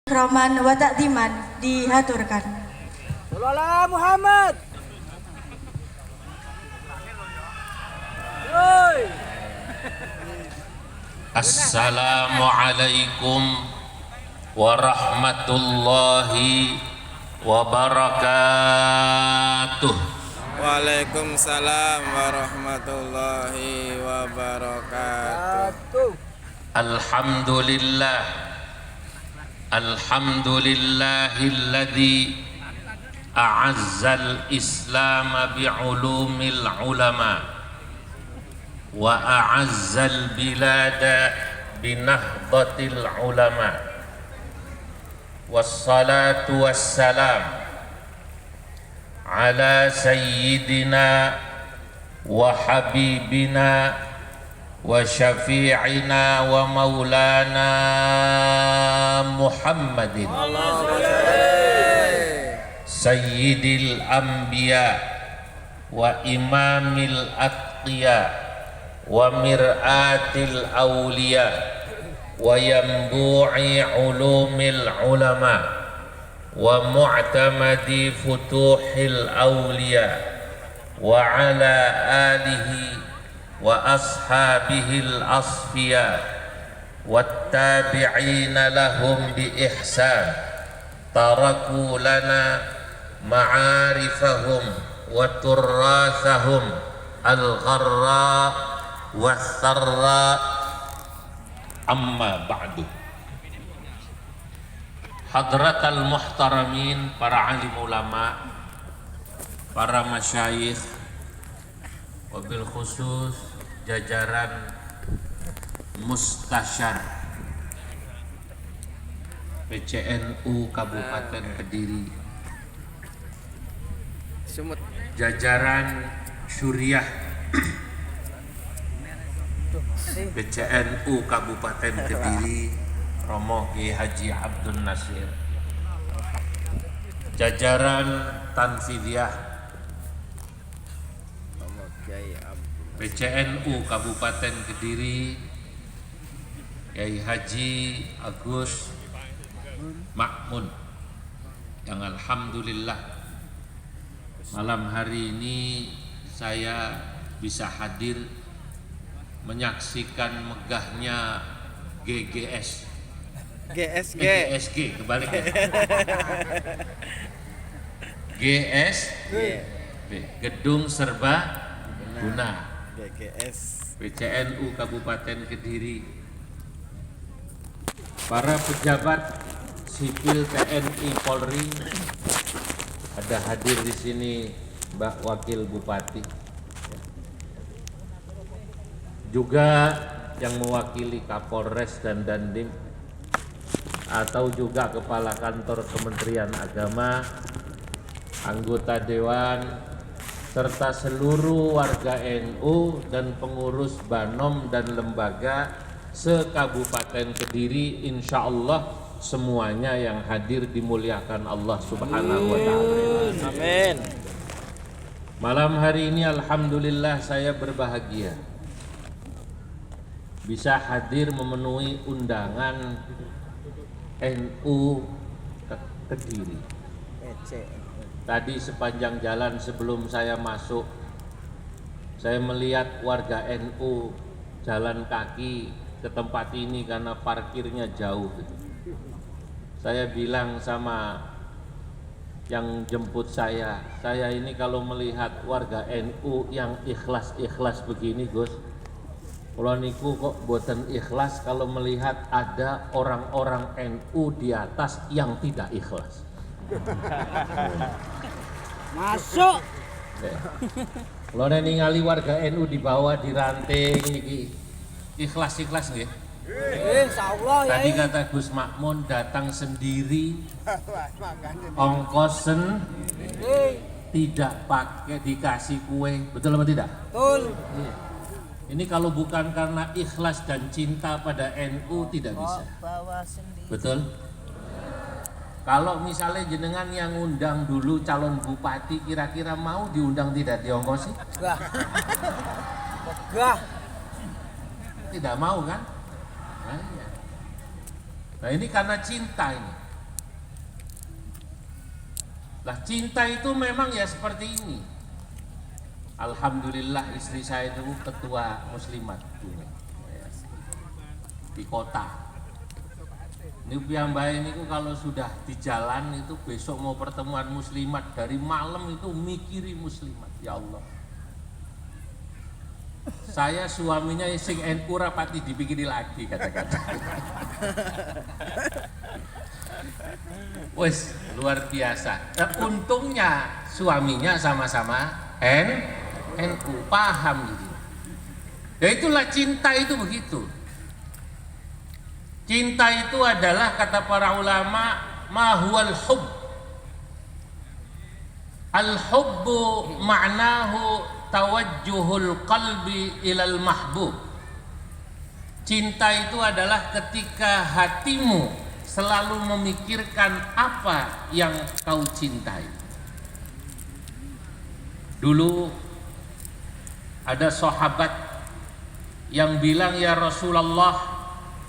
Roman wa takdiman dihaturkan. Sallallahu Muhammad. Assalamualaikum warahmatullahi wabarakatuh. Waalaikumsalam warahmatullahi wabarakatuh. Alhamdulillah, alhamdulillahilladzi a'azzal islam bi'ulumil ulama wa a'azzal bilada binahdatil ulama. Wassalatu wassalam ala sayyidina wa habibina wa syafi'ina wa maulana Muhammadin sayyidil anbiya wa imamil atqiya wa mir'atil awliya wa yanbu'i ulumil ulama wa mu'tamadi futuhil awliya wa ala alihi wa ashabihil asfiya wattabi'ina lahum bi ihsan taraku lana ma'arifahum wa turrathahum al-gharra wa tharra. Amma ba'du. Hadratal muhtaramin, para alim ulama, para masyayikh, wabil khusus jajaran mustasyar PCNU Kabupaten Kediri, jajaran syuriah PCNU Kabupaten Kediri Romo Kiai Haji Abdul Nasir, jajaran Tanfidiyah PCNU Kabupaten Kediri Kiai Haji Agus Makmun, yang alhamdulillah malam hari ini saya bisa hadir menyaksikan megahnya GSG kebalik ya. GSG Gedung Serba Guna PCNU Kabupaten Kediri, para pejabat sipil TNI Polri, ada hadir di sini Mbak Wakil Bupati, juga yang mewakili Kapolres dan Dandim, atau juga Kepala Kantor Kementerian Agama, anggota Dewan, serta seluruh warga NU dan pengurus Banom dan lembaga se-Kabupaten Kediri. Insya Allah semuanya yang hadir dimuliakan Allah Subhanahu wa Ta'ala. Amin. Malam hari ini alhamdulillah saya berbahagia bisa hadir memenuhi undangan NU Kediri. Tadi sepanjang jalan sebelum saya masuk, saya melihat warga NU jalan kaki ke tempat ini karena parkirnya jauh. Saya bilang sama yang jemput saya ini kalau melihat warga NU yang ikhlas-ikhlas begini, Gus, kalau niku kok boten ikhlas kalau melihat ada orang-orang NU di atas yang tidak ikhlas. Masuk. Kalau ningali warga NU di bawah diranting niki ikhlas-ikhlas nggih. Insyaallah ya. Tadi kata Gus Makmun datang sendiri, ongkosen, tidak pakai dikasih kue, betul apa tidak? Betul. Iya. Ini kalau bukan karena ikhlas dan cinta pada NU tidak bisa. Betul? Kalau misalnya jenengan yang undang dulu calon bupati, kira-kira mau diundang tidak diongkosi? Enggak. Tidak mau kan? Nah, iya. Nah ini karena cinta ini. Lah cinta itu memang ya seperti ini. Alhamdulillah istri saya itu ketua muslimat di kota. Ini piyambake niku kalau sudah di jalan itu besok mau pertemuan muslimat dari malam itu mikiri muslimat. Ya Allah. Saya suaminya sing NU rapati dipikiri lagi kata-kata. Wes luar biasa. Untungnya suaminya sama-sama NU paham gitu. Ya itulah cinta itu begitu. Cinta itu adalah kata para ulama ma huwal hubb. Al-hubbu ma'nahu tawajjuhul qalbi ilal mahbub. Cinta itu adalah ketika hatimu selalu memikirkan apa yang kau cintai. Dulu ada sahabat yang bilang, ya Rasulullah,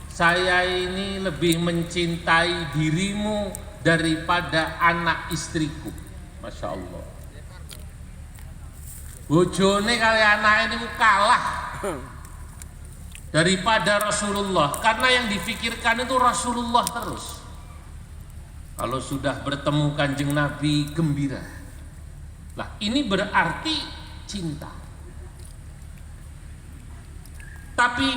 saya ini lebih mencintai dirimu daripada anak istriku. Masya Allah. Bojone kali anak ini kalah daripada Rasulullah, karena yang difikirkan itu Rasulullah terus. Kalau sudah bertemu Kanjeng Nabi gembira. Lah ini berarti cinta. Tapi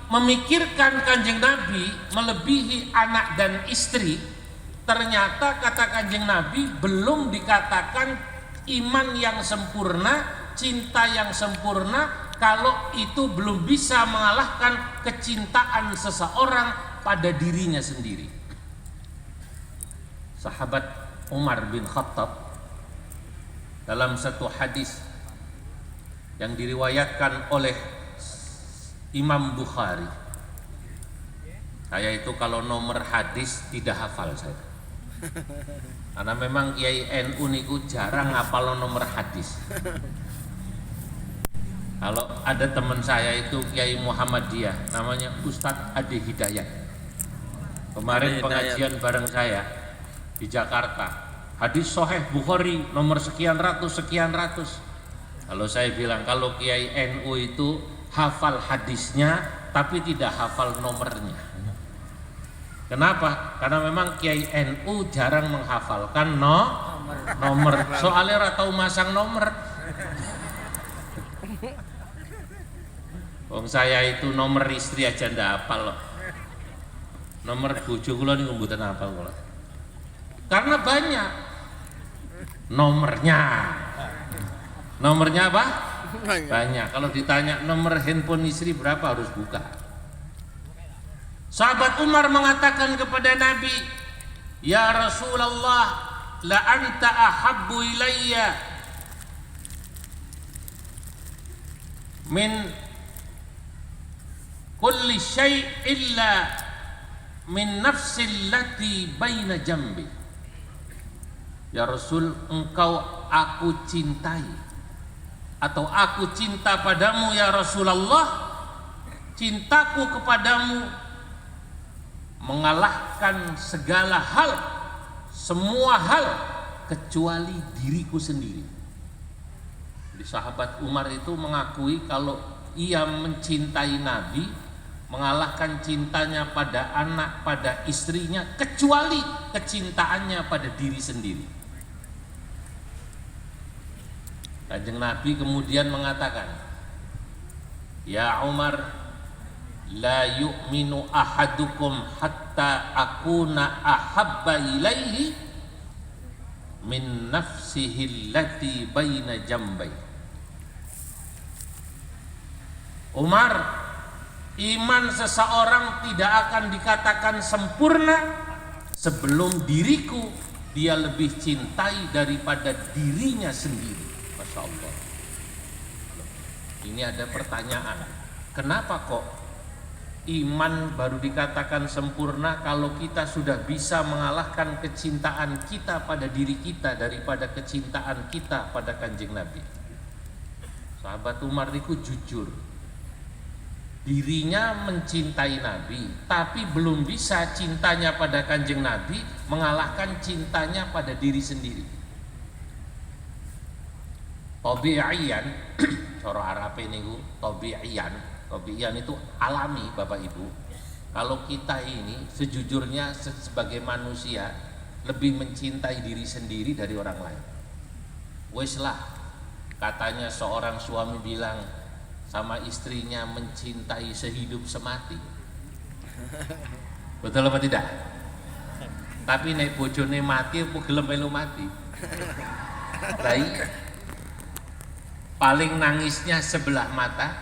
memikirkan Kanjeng Nabi melebihi anak dan istri, ternyata kata Kanjeng Nabi belum dikatakan iman yang sempurna, cinta yang sempurna, kalau itu belum bisa mengalahkan kecintaan seseorang pada dirinya sendiri. Sahabat Umar bin Khattab dalam satu hadis yang diriwayatkan oleh Imam Bukhari. Saya itu kalau nomor hadis tidak hafal saya. Karena memang Kiai NU niku jarang hafal nomor hadis. Kalau ada teman saya itu Kiai Muhammadiyah, namanya Ustadz Ade Hidayat. Kemarin pengajian bareng saya di Jakarta. Hadis Sahih Bukhari nomor sekian ratus. Kalau saya bilang kalau Kiai NU itu hafal hadisnya tapi tidak hafal nomornya. Kenapa? Karena memang Kiai NU jarang menghafalkan nomor. Soalnya ora tau masang nomor. Wong saya itu nomor istri aja ndak hafal loh. Nomor bojo kula niku mboten hafal kula. Karena banyak nomornya. Nomornya apa? Banyak. Kalau ditanya nomor handphone istri berapa harus buka. Sahabat Umar mengatakan kepada Nabi, ya Rasulullah, la anta ahabbu ilayya min kulli syai' illa min nafsil lati baina jambi. Ya Rasul, engkau aku cintai, atau aku cinta padamu ya Rasulullah, cintaku kepadamu mengalahkan segala hal, semua hal kecuali diriku sendiri. Jadi sahabat Umar itu mengakui kalau ia mencintai Nabi mengalahkan cintanya pada anak, pada istrinya, kecuali kecintaannya pada diri sendiri. Kanjeng Nabi kemudian mengatakan, ya Umar, la yu'minu ahadukum hatta akuna ahabba ilaihi min nafsihi allati baina jambai. Umar, iman seseorang tidak akan dikatakan sempurna sebelum diriku dia lebih cintai daripada dirinya sendiri. Masya Allah. Ini ada pertanyaan, kenapa kok iman baru dikatakan sempurna kalau kita sudah bisa mengalahkan kecintaan kita pada diri kita daripada kecintaan kita pada Kanjeng Nabi? Sahabat Umar itu jujur, dirinya mencintai Nabi, tapi belum bisa cintanya pada Kanjeng Nabi mengalahkan cintanya pada diri sendiri. Tabi'iyan, cara Arabe niku tabi'iyan itu alami Bapak Ibu. Kalau kita ini sejujurnya sebagai manusia lebih mencintai diri sendiri dari orang lain. Wes lah, katanya seorang suami bilang sama istrinya mencintai sehidup semati. Betul apa tidak? Tapi nek bojone mati apa gelem melu mati? Lah paling nangisnya sebelah mata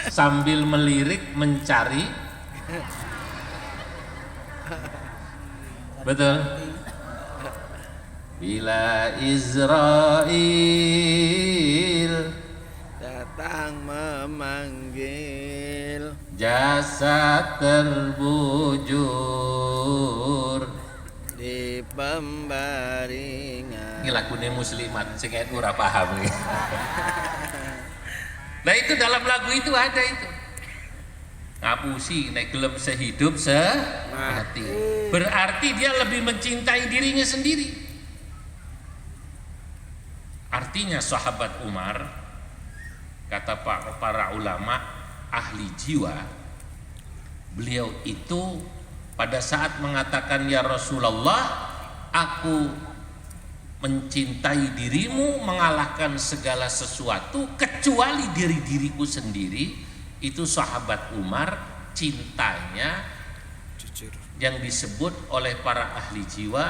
sambil melirik mencari. Betul. Bila Israel datang memanggil, jasad terbujur di pembaringan. ini lagunya muslimat sing ora paham nih. Nah itu dalam lagu itu ada itu ngapusi nek gelem sehidup semati, berarti dia lebih mencintai dirinya sendiri. Artinya sahabat Umar, kata para ulama ahli jiwa, beliau itu pada saat mengatakan ya Rasulullah, aku mencintai dirimu mengalahkan segala sesuatu kecuali diriku sendiri. Itu sahabat Umar cintanya Jujur. yang disebut oleh para ahli jiwa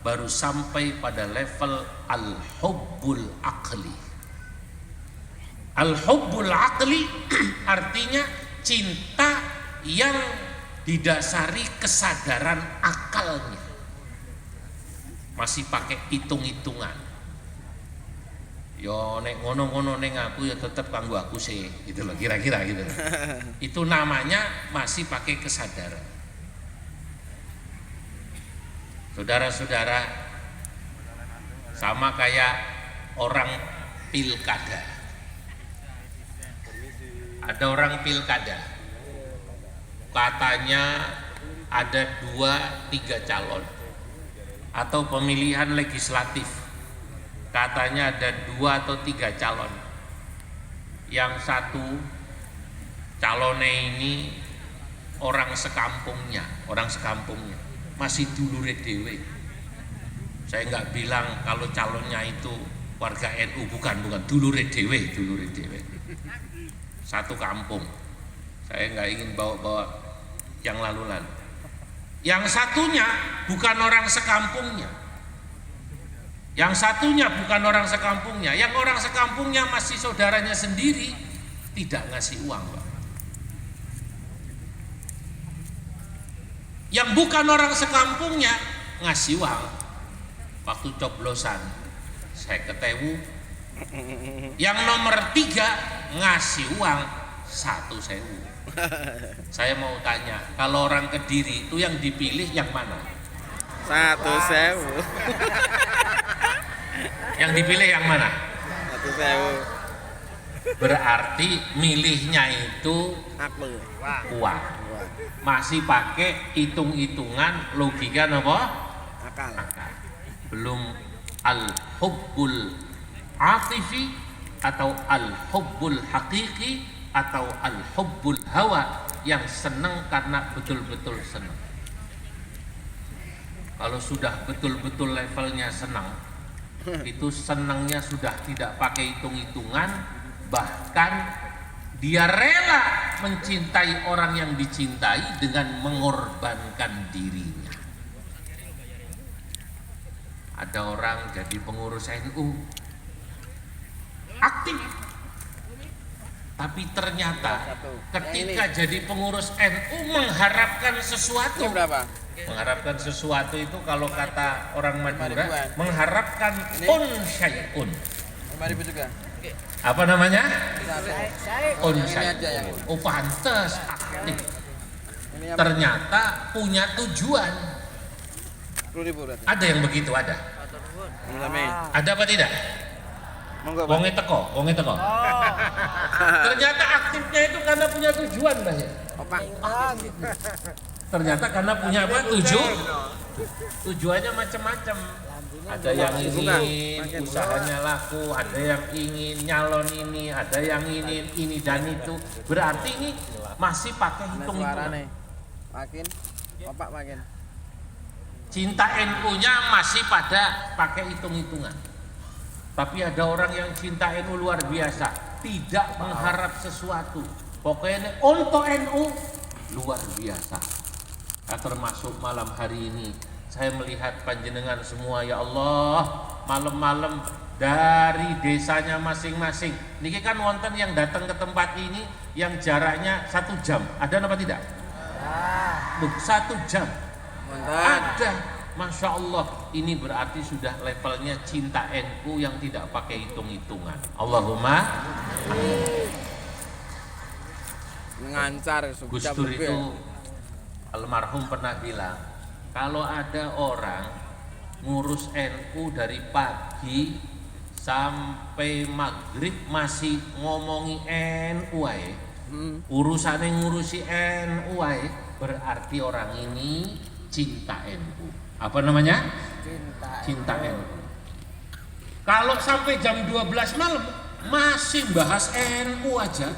baru sampai pada level al-hubbul aqli. Al-hubbul aqli artinya cinta yang didasari kesadaran akalnya, masih pakai hitung-hitungan. Yo nek ngono-ngono ning aku ya tetep kanggo aku sih, gitu loh, kira-kira gitu. Itu namanya masih pakai kesadaran. Saudara-saudara, sama kayak orang pilkada. Ada orang pilkada, katanya ada 2-3 calon, atau pemilihan legislatif, katanya ada 2 atau 3 calon. Yang satu calonnya ini orang sekampungnya, masih dulure dhewe. Saya nggak bilang kalau calonnya itu warga NU, bukan dulure dhewe. Satu kampung. Saya nggak ingin bawa yang lalu-lalu. Yang satunya bukan orang sekampungnya. Yang orang sekampungnya masih saudaranya sendiri, tidak ngasih uang, Pak. Yang bukan orang sekampungnya ngasih uang. Waktu coblosan 50.000. Yang nomor 3 ngasih uang 1.000. Saya mau tanya, kalau orang Kediri itu yang dipilih yang mana? 1.000. Yang dipilih yang mana? 1.000. Berarti milihnya itu Aku. uang. Masih pakai hitung-hitungan logika apa? Akal. Belum al-hubbul atifi atau al-hubbul haqiqi atau al-hubbul hawa, yang senang karena betul-betul senang. Kalau sudah betul-betul levelnya senang, itu senangnya sudah tidak pakai hitung-hitungan, bahkan dia rela mencintai orang yang dicintai dengan mengorbankan dirinya. Ada orang jadi pengurus NU aktif, tapi ternyata ketika jadi pengurus NU mengharapkan sesuatu. Ini berapa? Mengharapkan sesuatu itu kalau kata orang Madura, 5.000-an. mengharapkan syai'un. 5.000 juga. Apa namanya? Ini aja yang Syai'un. Oh pantes aktif. ini yang Ternyata punya tujuan. 10.000 berarti. Ada yang begitu, ada. Ada apa tidak? Monggo, Pak. Wonge teko. Ternyata aktifnya itu karena punya tujuan, Mbak ya. Opak. Ternyata karena punya apa? Tujuannya macam-macam. Ada yang ingin usahanya laku, ada yang ingin nyalon ini, ada yang ingin ini dan itu. Berarti ini masih pakai hitung-hitungan. Makin, Bapak makin. Cinta NU-nya masih pada pakai hitung-hitungan. Tapi ada orang yang cinta NU luar biasa, tidak mengharap sesuatu. Pokoknya untuk NU luar biasa. Nah, termasuk malam hari ini saya melihat panjenengan semua, ya Allah, malam-malam dari desanya masing-masing. Niki kan wonten yang datang ke tempat ini yang jaraknya 1 jam. Ada apa tidak? Loh, 1 jam. Ada. Masya Allah, ini berarti sudah levelnya cinta NU yang tidak pakai hitung-hitungan. Allahumma Ngancar Gus Dur itu almarhum pernah bilang, kalau ada orang ngurus NU dari pagi sampai maghrib masih ngomongi NU aja, urusannya ngurusi NU aja, berarti orang ini cinta NU. Apa namanya? Cinta NU. Kalau sampai jam 12 malam masih bahas NU aja,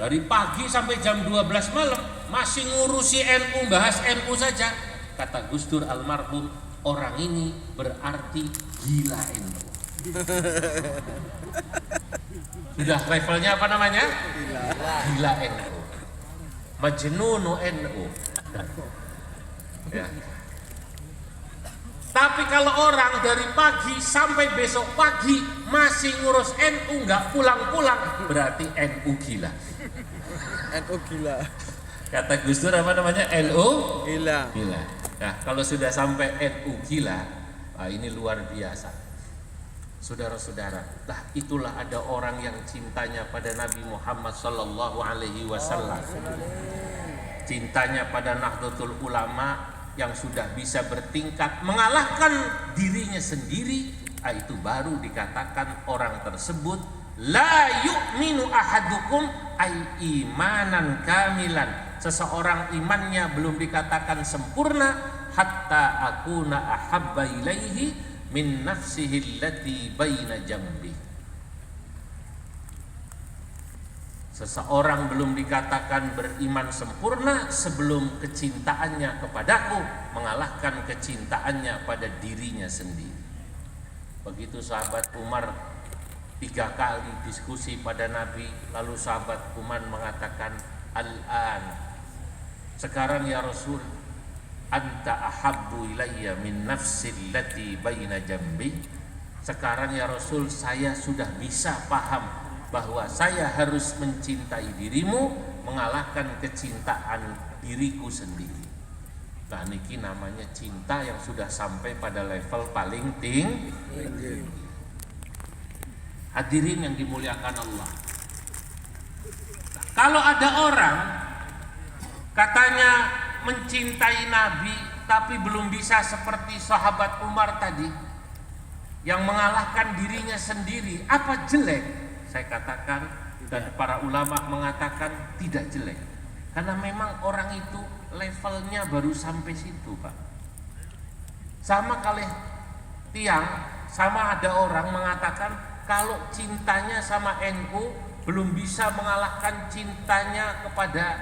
dari pagi sampai jam 12 malam masih ngurusi NU, bahas NU saja, kata Gus Dur almarhum, orang ini berarti gila NU. Sudah levelnya apa namanya? Gila NU, majnunu NU. Ya. Tapi kalau orang dari pagi sampai besok pagi masih ngurus NU nggak pulang-pulang, berarti NU gila. NU gila. Kata Gus Dur apa namanya? NU Gila. gila. Nah, kalau sudah sampai NU gila, ini luar biasa. Saudara-saudara, itulah ada orang yang cintanya pada Nabi Muhammad sallallahu alaihi wasallam. Cintanya pada Nahdlatul Ulama yang sudah bisa bertingkat mengalahkan dirinya sendiri, itu baru dikatakan orang tersebut la yu'minu ahadukum ay imanan kamilan. Seseorang imannya belum dikatakan sempurna hatta akuna ahabba ilaihi min nafsihi allati baina jambi. Seseorang belum dikatakan beriman sempurna sebelum kecintaannya kepadaku mengalahkan kecintaannya pada dirinya sendiri. Begitu sahabat Umar 3 kali diskusi pada Nabi, lalu sahabat Umar mengatakan, al-an, sekarang ya Rasul, anta ahabbu ilayya min nafsi allati baina jambi. Sekarang ya Rasul, saya sudah bisa paham bahwa saya harus mencintai dirimu mengalahkan kecintaan diriku sendiri. Nah, niki namanya cinta yang sudah sampai pada level paling tinggi. Hadirin yang dimuliakan Allah. Kalau ada orang katanya mencintai Nabi tapi belum bisa seperti sahabat Umar tadi yang mengalahkan dirinya sendiri, apa jelek? Saya katakan dan para ulama mengatakan tidak jelek, karena memang orang itu levelnya baru sampai situ, Pak. Sama kali tiang, sama ada orang mengatakan kalau cintanya sama NU belum bisa mengalahkan cintanya kepada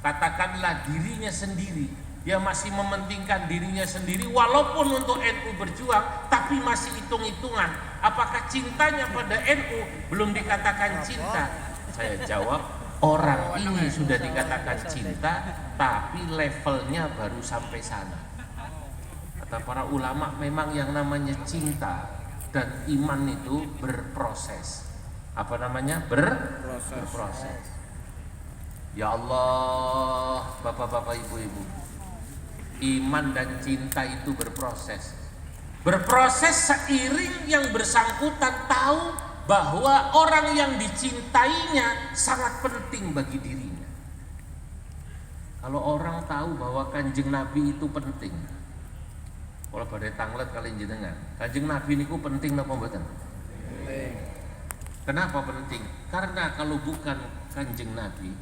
katakanlah dirinya sendiri. Dia masih mementingkan dirinya sendiri walaupun untuk NU berjuang, tapi masih hitung-hitungan. Apakah cintanya pada NU belum dikatakan cinta? Saya jawab, orang ini sudah dikatakan cinta, tapi levelnya baru sampai sana. Kata para ulama, memang yang namanya cinta dan iman itu berproses. Apa namanya? Berproses. Ya Allah, bapak-bapak, ibu-ibu, iman dan cinta itu berproses. Berproses seiring yang bersangkutan tahu bahwa orang yang dicintainya sangat penting bagi dirinya. Kalau orang tahu bahwa Kanjeng Nabi itu penting, kalau pada tanglet kalian jenengan, Kanjeng Nabi niku penting napa mboten? Kenapa penting? Karena kalau bukan Kanjeng Nabi,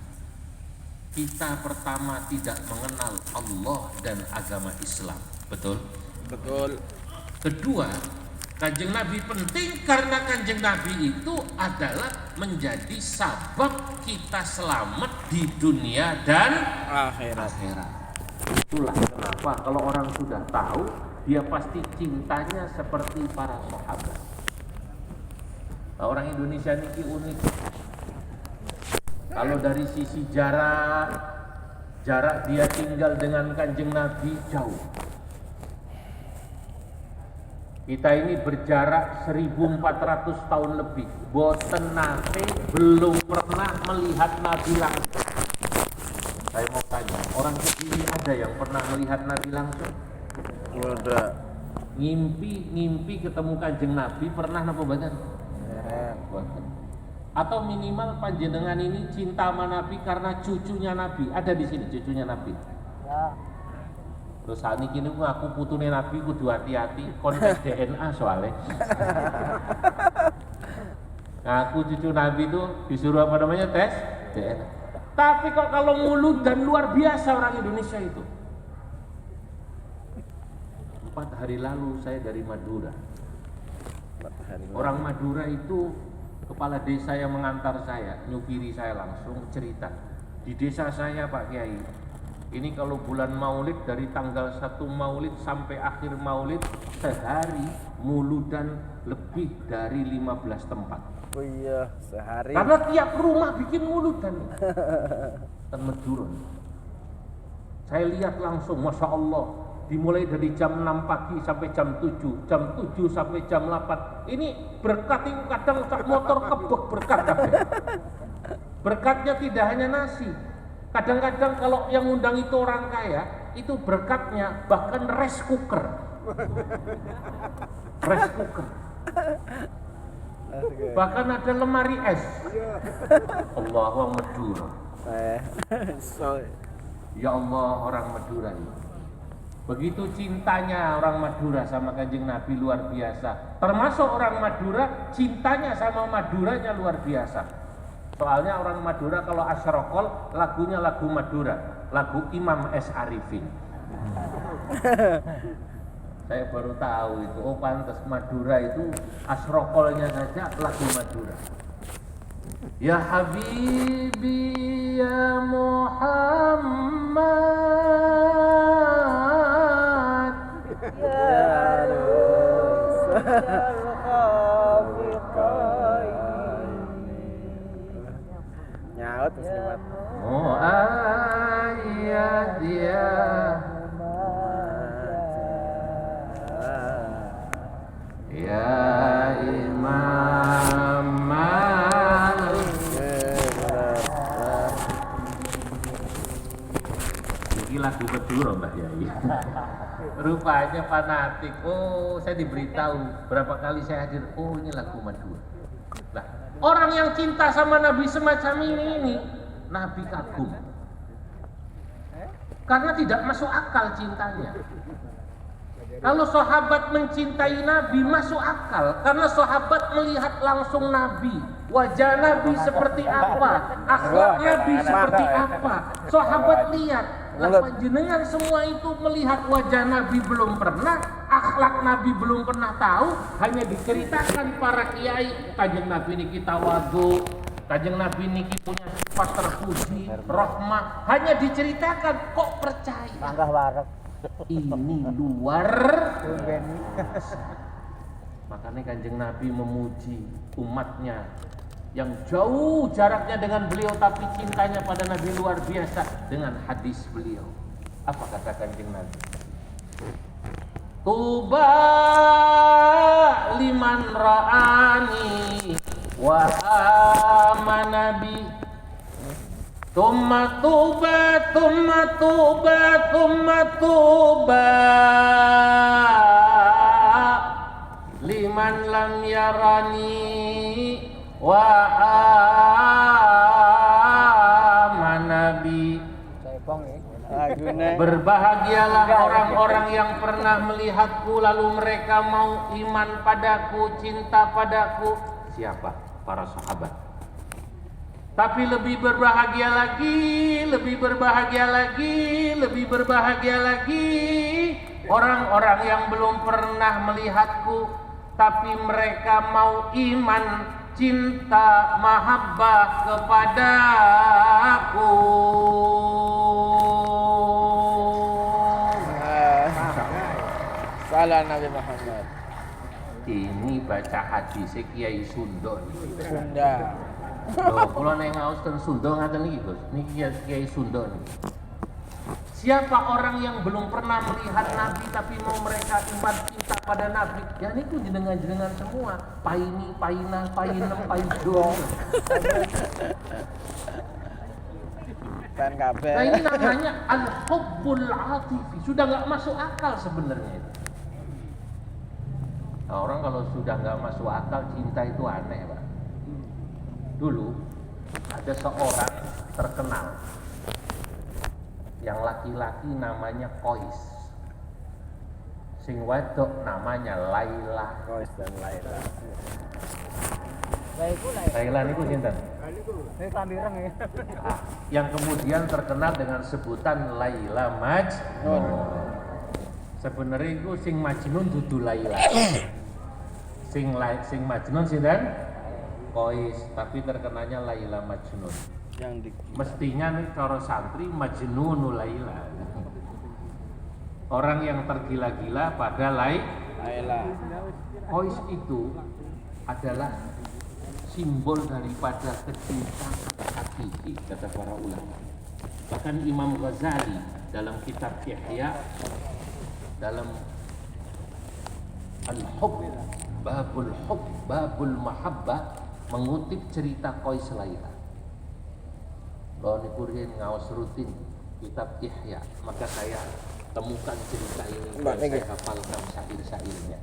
kita pertama tidak mengenal Allah dan agama Islam. Betul? Betul. Kedua, Kanjeng Nabi penting karena Kanjeng Nabi itu adalah menjadi sabab kita selamat di dunia dan Akhirat. Itulah kenapa kalau orang sudah tahu, dia pasti cintanya seperti para sahabat. Nah, orang Indonesia ini unik. Kalau dari sisi jarak dia tinggal dengan Kanjeng Nabi jauh. Kita ini berjarak 1400 tahun lebih. Boten nate belum pernah melihat Nabi langsung. Saya mau tanya, orang Kediri ada yang pernah melihat Nabi langsung? Udah. Ngimpi ketemu Kanjeng Nabi pernah napa mboten? Boten. Atau minimal panjenengan ini cinta sama Nabi karena cucunya Nabi. Ada di sini cucunya Nabi. Ya. Terus saat ini kini aku putune Nabi kudu hati-hati kontes DNA soalnya. Aku cucu Nabi itu disuruh apa namanya tes DNA. Tapi kok kalau mulut dan luar biasa orang Indonesia itu. 4 hari lalu saya dari Madura. Orang Madura itu kepala desa yang mengantar saya, nyupiri saya langsung cerita. Di desa saya Pak Kiai, ini kalau bulan Maulid dari tanggal 1 Maulid sampai akhir Maulid sehari muludan lebih dari 15 tempat. Oh iya, sehari. Karena tiap rumah bikin muludan. Dan Madura. Saya lihat langsung, Masya Allah, dimulai dari jam 6 pagi sampai jam 7, jam 7 sampai jam 8. Ini berkat itu kadang motor kebek berkat. Berkatnya tidak hanya nasi. Kadang-kadang kalau yang undang itu orang kaya, itu berkatnya bahkan rice cooker. Rice cooker. Bahkan ada lemari es. Allah, orang Madura. Ya Allah, orang Madura ini. Begitu cintanya orang Madura sama Kanjeng Nabi luar biasa. Termasuk orang Madura cintanya sama Maduranya luar biasa. Soalnya orang Madura kalau asyrakol lagunya lagu Madura, lagu Imam S. Arifin. Saya baru tahu itu. Oh pantas Madura itu asyrakolnya saja lagu Madura. Ya Habibi ya Muhammad ya Nyaut muslimat. Oh ayat dia ya Imam Malik. Ini lagu Madura Mbak Yai. Rupanya fanatik. Oh saya diberitahu berapa kali saya hadir. Oh ini lagu Madura. Nah, orang yang cinta sama Nabi semacam ini Nabi kagum. Karena tidak masuk akal cintanya. Kalau sahabat mencintai Nabi masuk akal. Karena sahabat melihat langsung Nabi. Wajah Nabi seperti apa, akhlak Nabi seperti apa. Sahabat lihat. Lah panjenengan semua itu melihat wajah Nabi belum pernah, akhlak Nabi belum pernah tahu, hanya diceritakan para kiai. Kanjeng Nabi niki tawadhu, Kanjeng Nabi niki punya sifat terpuji, rahmah, hanya diceritakan kok percaya. Panggah warek. Ini luar. Makanya Kanjeng Nabi memuji umatnya yang jauh jaraknya dengan beliau tapi cintanya pada Nabi luar biasa dengan hadis beliau. Apa kata Kanjeng Nabi? Tuba liman ra'ani wa amanabi. Tumma tuba liman lam yarani wa amanabi. Berbahagialah orang-orang yang pernah melihatku lalu mereka mau iman padaku, cinta padaku. Siapa? Para sahabat. Tapi lebih berbahagia lagi orang-orang yang belum pernah melihatku tapi mereka mau iman, cinta, mahabbah kepadaku. Salah Nabi Muhammad. Ini baca hadis Kiai Sunda. Sunda. Loh, kula nek ngaos ten Sunda ngaten iki, Gus. Niki Kiai Sunda niki. Siapa orang yang belum pernah melihat Nabi tapi mau mereka iman cinta pada Nabi? Ya niku jenengan-jenengan semua. Paini, paina, painem, paido. Kan kabeh. Nah ini namanya al-hubbul atifi. Sudah nggak masuk akal sebenarnya itu. Nah, orang kalau sudah nggak masuk akal, cinta itu aneh, Pak. Dulu ada seorang terkenal yang laki-laki namanya Qais, sing wedok namanya Laila. Qais dan Laila. Laila niku sinten? Yang kemudian terkenal dengan sebutan Laila Majnun. Sebenarnya itu sing Majnun dudu Laila. Sing Majnun sinten? Qais, tapi terkenalnya Laila Majnun. Yang Mestinya nih cara santri Majnunul Laila. Orang yang tergila-gila pada Laila. Qais itu adalah simbol daripada kecintaan hati, kata para ulama. Bahkan Imam Ghazali dalam kitab Ihya, dalam Al-Hubb, Babul Mahabbah, mengutip cerita Qais Laila. Kalau niku ngaos rutin kitab Ihya, maka saya temukan cerita ini dan saya hafalkan syair-syairnya.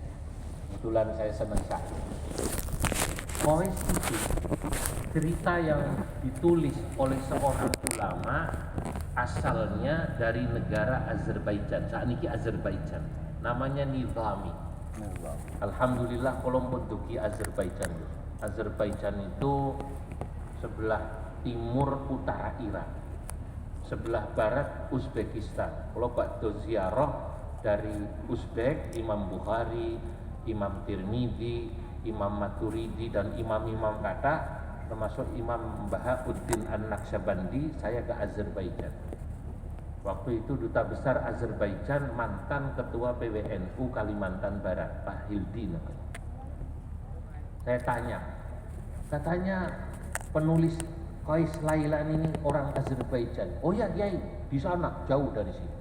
Kebetulan saya senang syair. Qais itu cerita yang ditulis oleh seorang ulama asalnya dari negara Azerbaijan. Saat ini Azerbaijan, namanya Nizami. Alhamdulillah kalau menduki Azerbaijan. Azerbaijan itu sebelah timur utara Iran, sebelah barat Uzbekistan. Kalau bakdo ziarah dari Uzbek, Imam Bukhari, Imam Tirmidzi, Imam Maturidi dan imam-imam kata, termasuk Imam Bahauddin An-Naqsyabandi, saya ke Azerbaijan. Waktu itu duta besar Azerbaijan mantan ketua PWNU Kalimantan Barat, Pak Hildi. Saya tanya, katanya penulis Qais Laila ini orang Azerbaijan. Oh ya Kiai, di sana jauh dari sini.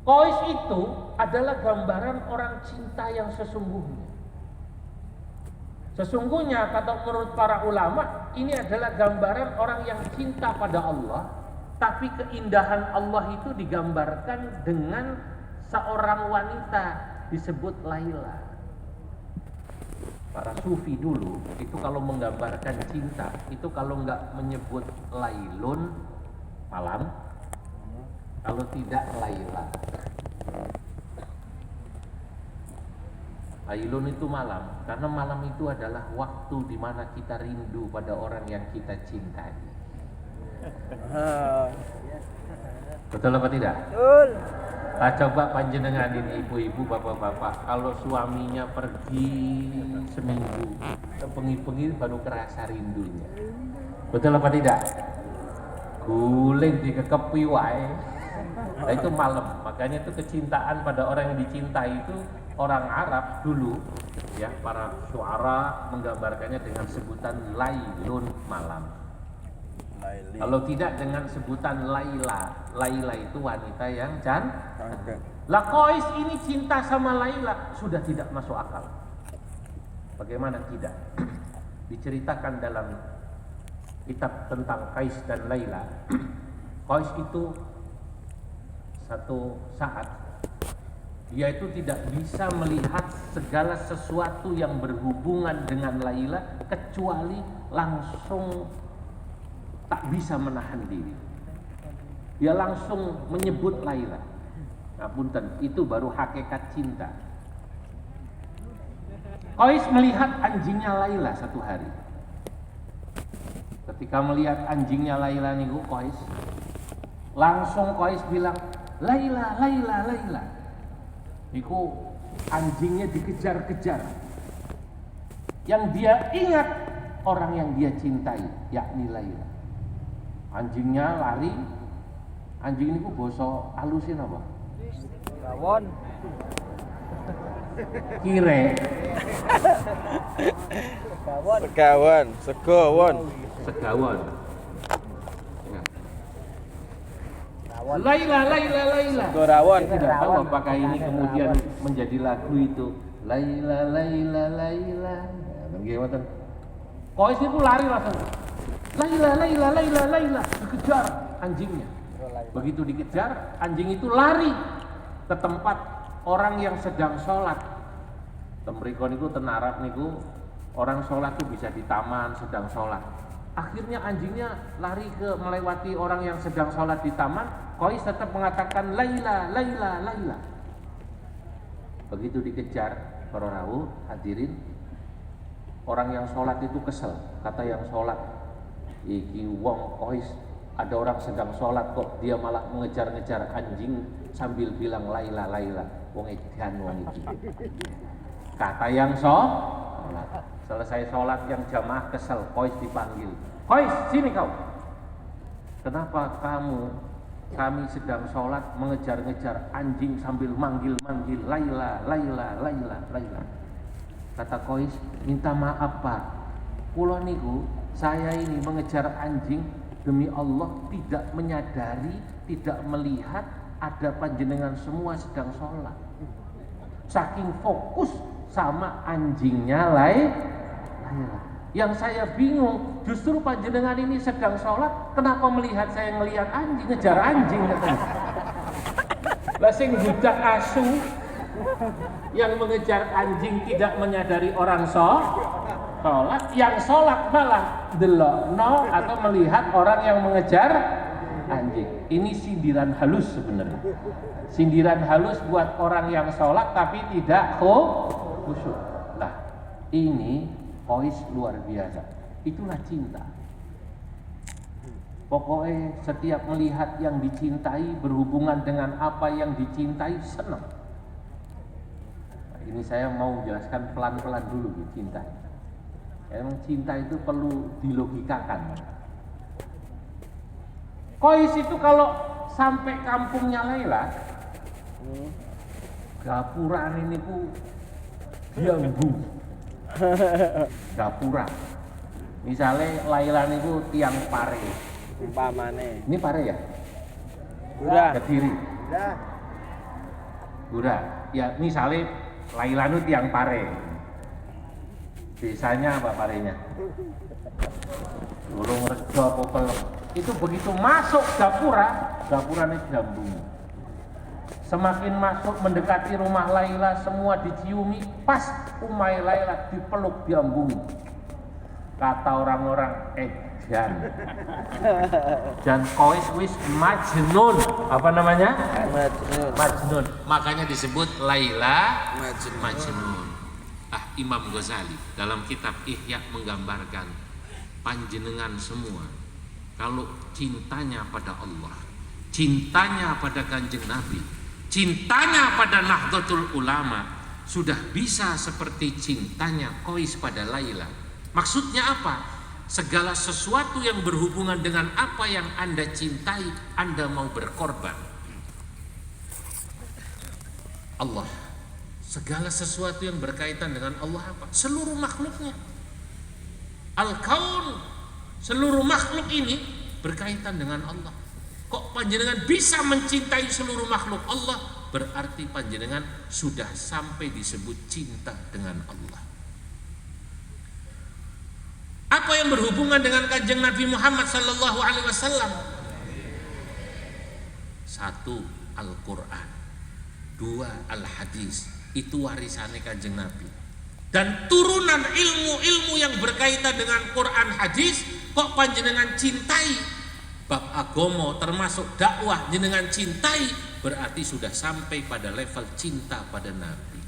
Qais itu adalah gambaran orang cinta yang sesungguhnya. Sesungguhnya kata menurut para ulama, ini adalah gambaran orang yang cinta pada Allah, tapi keindahan Allah itu digambarkan dengan seorang wanita disebut Laila. Para sufi dulu itu kalau menggambarkan cinta itu kalau nggak menyebut lailun malam, kalau tidak Laila. Lailun itu malam, karena malam itu adalah waktu di mana kita rindu pada orang yang kita cintai. Betul apa tidak? Betul. Nah, coba panjenengan ini ibu-ibu, bapak-bapak, kalau suaminya pergi seminggu, pengi-pengi baru kerasa rindunya. Betul apa tidak? Guling dikekepi wae. Nah, itu malam. Makanya itu kecintaan pada orang yang dicintai itu orang Arab dulu, ya, para syuara menggambarkannya dengan sebutan lailun malam. Laili. Kalau tidak dengan sebutan Laila. Laila itu wanita yang Cantik. Lah Qais ini cinta sama Laila, sudah tidak masuk akal. Bagaimana tidak? Diceritakan dalam kitab tentang Qais dan Laila. Qais itu satu saat dia itu tidak bisa melihat segala sesuatu yang berhubungan dengan Laila kecuali langsung tak bisa menahan diri. Dia langsung menyebut Laila. Nah, punten, itu baru hakikat cinta. Qais melihat anjingnya Laila satu hari. Ketika melihat anjingnya Laila niku Qais, langsung Qais bilang, "Laila, Laila, Laila." Iku anjingnya dikejar-kejar. Yang dia ingat orang yang dia cintai, yakni Laila. Anjingnya lari. Anjing ini ku boso halusin apa? Rawon. Kire. Segawan, segawon. Segawon. Ya. Laila. Gorawon. Saya tidak tahu apakah ini kemudian menjadi lagu itu. Laila. Bagaimana? Kois itu lari langsung. Laila. Dikejar anjingnya. Begitu dikejar, anjing itu lari ke tempat orang yang sedang sholat. Temriko niku tenarat niku orang sholat tuh bisa di taman sedang sholat. Akhirnya anjingnya lari ke melewati orang yang sedang sholat di taman. Kois tetap mengatakan Laila. Begitu dikejar, para rawuh hadirin, orang yang sholat itu kesel. Kata yang sholat, iki wong Kois, ada orang sedang sholat kok dia malah mengejar-ngejar anjing sambil bilang Laila. Wong edan wong iki. Kata yang sholat. Selesai sholat yang jamaah kesel, Kois dipanggil. Kois, sini kau. Kenapa kami sedang sholat mengejar-ngejar anjing sambil manggil-manggil Laila. Kata Kois, minta maaf Pak. Kula niku saya ini mengejar anjing demi Allah tidak menyadari, tidak melihat ada panjenengan semua sedang sholat. Saking fokus sama anjingnya Laila. Yang saya bingung, justru panjenengan ini sedang sholat, kenapa melihat saya ngelihat anjing, ngejar anjing katanya. Lah sing budak asu yang mengejar anjing tidak menyadari orang sholat, yang sholat malah delokno atau melihat orang yang mengejar anjing. Ini sindiran halus sebenarnya. Sindiran halus buat orang yang sholat tapi tidak khusyuk. Nah, ini Kois luar biasa. Itulah cinta. Pokoknya setiap melihat yang dicintai berhubungan dengan apa yang dicintai senang. Nah, ini saya mau menjelaskan pelan-pelan dulu cinta. Emang cinta itu perlu dilogikakan. Kois itu kalau sampai kampungnya Laila, gapuran ini ku diambu. Gapura. Misalnya Laila niku tiang pare. Umpamane. Ini pare ya? Gura. Kediri. Gura. Ya, misalnya Laila niku tiang pare. Desanya apa parenya? Ulung Rejo Popel. Itu begitu masuk gapurane jambung. Semakin masuk mendekati rumah Laila, semua diciumi, pas umai Laila dipeluk diambungi. Kata orang-orang edan. Dan Kois wis majnun. Apa namanya? Majnun. Makanya disebut Laila majnun. Imam Ghazali dalam kitab Ihya menggambarkan panjenengan semua kalau cintanya pada Allah, cintanya pada Kanjeng Nabi, cintanya pada Nahdlatul Ulama sudah bisa seperti cintanya Kois pada Laila. Maksudnya apa? Segala sesuatu yang berhubungan dengan apa yang Anda cintai, Anda mau berkorban. Allah. Segala sesuatu yang berkaitan dengan Allah apa? Seluruh makhluknya. Al-Kaun, seluruh makhluk ini berkaitan dengan Allah. Kok panjenengan bisa mencintai seluruh makhluk Allah? Berarti panjenengan sudah sampai disebut cinta dengan Allah. Apa yang berhubungan dengan Kanjeng Nabi Muhammad sallallahu alaihi wasallam? Satu, Al-Qur'an. Dua, Al-Hadis. Itu warisannya Kanjeng Nabi. Dan turunan ilmu-ilmu yang berkaitan dengan Quran hadis kok panjenengan cintai. Bab agomo termasuk dakwah jenengan cintai, berarti sudah sampai pada level cinta pada Nabi.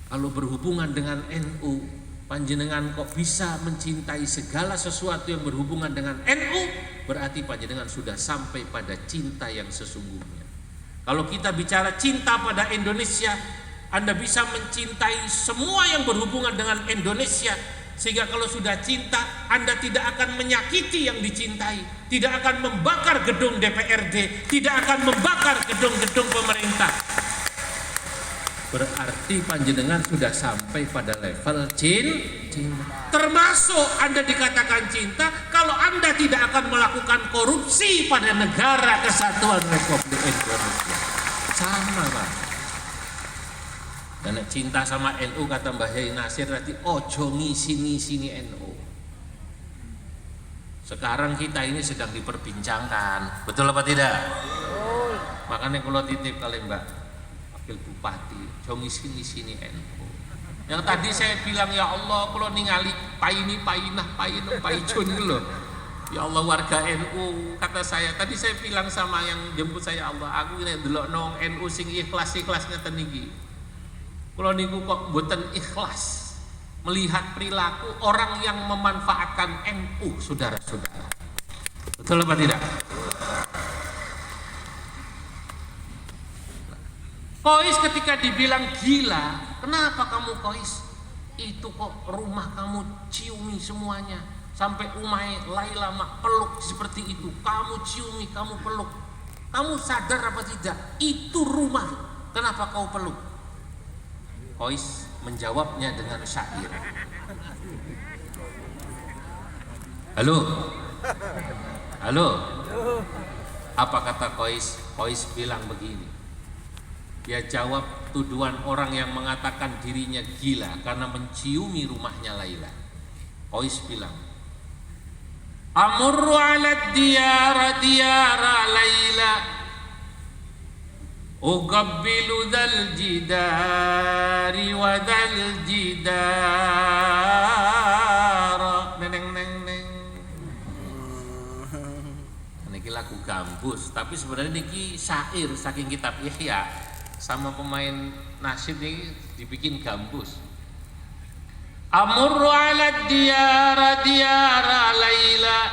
Kalau berhubungan dengan NU, panjenengan kok bisa mencintai segala sesuatu yang berhubungan dengan NU, berarti panjenengan sudah sampai pada cinta yang sesungguhnya. Kalau kita bicara cinta pada Indonesia, Anda bisa mencintai semua yang berhubungan dengan Indonesia, sehingga kalau sudah cinta, Anda tidak akan menyakiti yang dicintai, tidak akan membakar gedung DPRD, tidak akan membakar gedung-gedung pemerintah. Berarti panjenengan sudah sampai pada level cinta. Termasuk Anda dikatakan cinta kalau Anda tidak akan melakukan korupsi pada negara kesatuan Republik Indonesia. Sama, Pak. Dan cinta sama NU kata Mbah Yai Nasir tadi, ojo ngisi-ngisi NU. Sekarang kita ini sedang diperbincangkan, betul apa tidak? Makanya kalau titip kali Mbak Wakil Bupati, ojo ngisi-ngisi NU. Yang tadi saya bilang, ya Allah, kalau ningali paijun loh. Ya Allah, warga NU, kata saya, tadi saya bilang sama yang jemput saya, Allah, aku ini delok nong NU sing ikhlas-ikhlasnya teniki. Kalau niku kok mboten ikhlas melihat perilaku orang yang memanfaatkan NU, saudara-saudara. Betul apa tidak? Kois ketika dibilang gila, kenapa kamu Kois? Itu kok rumah kamu ciumi semuanya, sampai umai Laila mak peluk seperti itu, kamu ciumi, kamu peluk. Kamu sadar apa tidak? Itu rumah, kenapa kau peluk? Kois menjawabnya dengan syair. Halo? Halo? Apa kata Kois? Kois bilang begini. Dia jawab tuduhan orang yang mengatakan dirinya gila karena menciumi rumahnya Laila. Kois bilang, amurru ala diyara Laila, uqabbilu dal jidari wa dal jidara. Neng. Niki lagu gambus, tapi sebenarnya niki syair saking kitab Ihya. Sama pemain nasyid ini dibikin gambus. Amurru ala diyara Laila,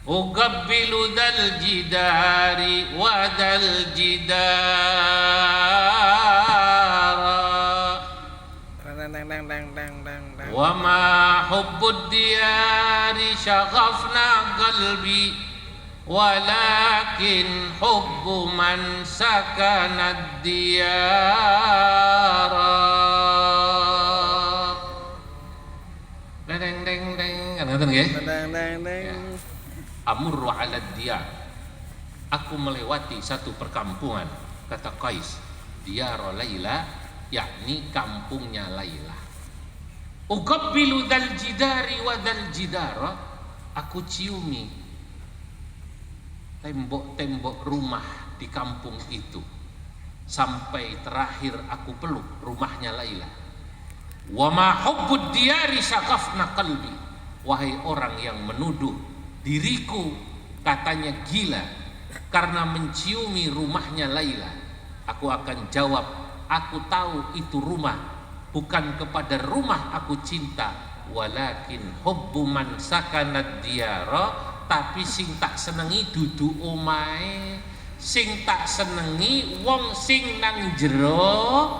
uqabbilu dal jidari wa dal jidara. Wa ma hubbud diyari syaghafna qalbi, walakin hubbu man sakanad diyara. Deng kan ngoten nggih? Amurru 'ala diyar, aku melewati satu perkampungan, kata Qais, diyara Laila, yakni kampungnya Laila. Uqabbilu dal jidari wa dal jidara, aku ciumi tembok-tembok rumah di kampung itu, sampai terakhir aku peluk rumahnya Laila. Wa ma hubbud diyari syaqafna qalbi, wahai orang yang menuduh diriku katanya gila karena menciumi rumahnya Laila, aku akan jawab, aku tahu itu rumah bukan kepada rumah aku cinta, walakin hubbu man sakanad diyara, tapi sing tak senengi dudu omahe, sing tak senengi wong sing nang jero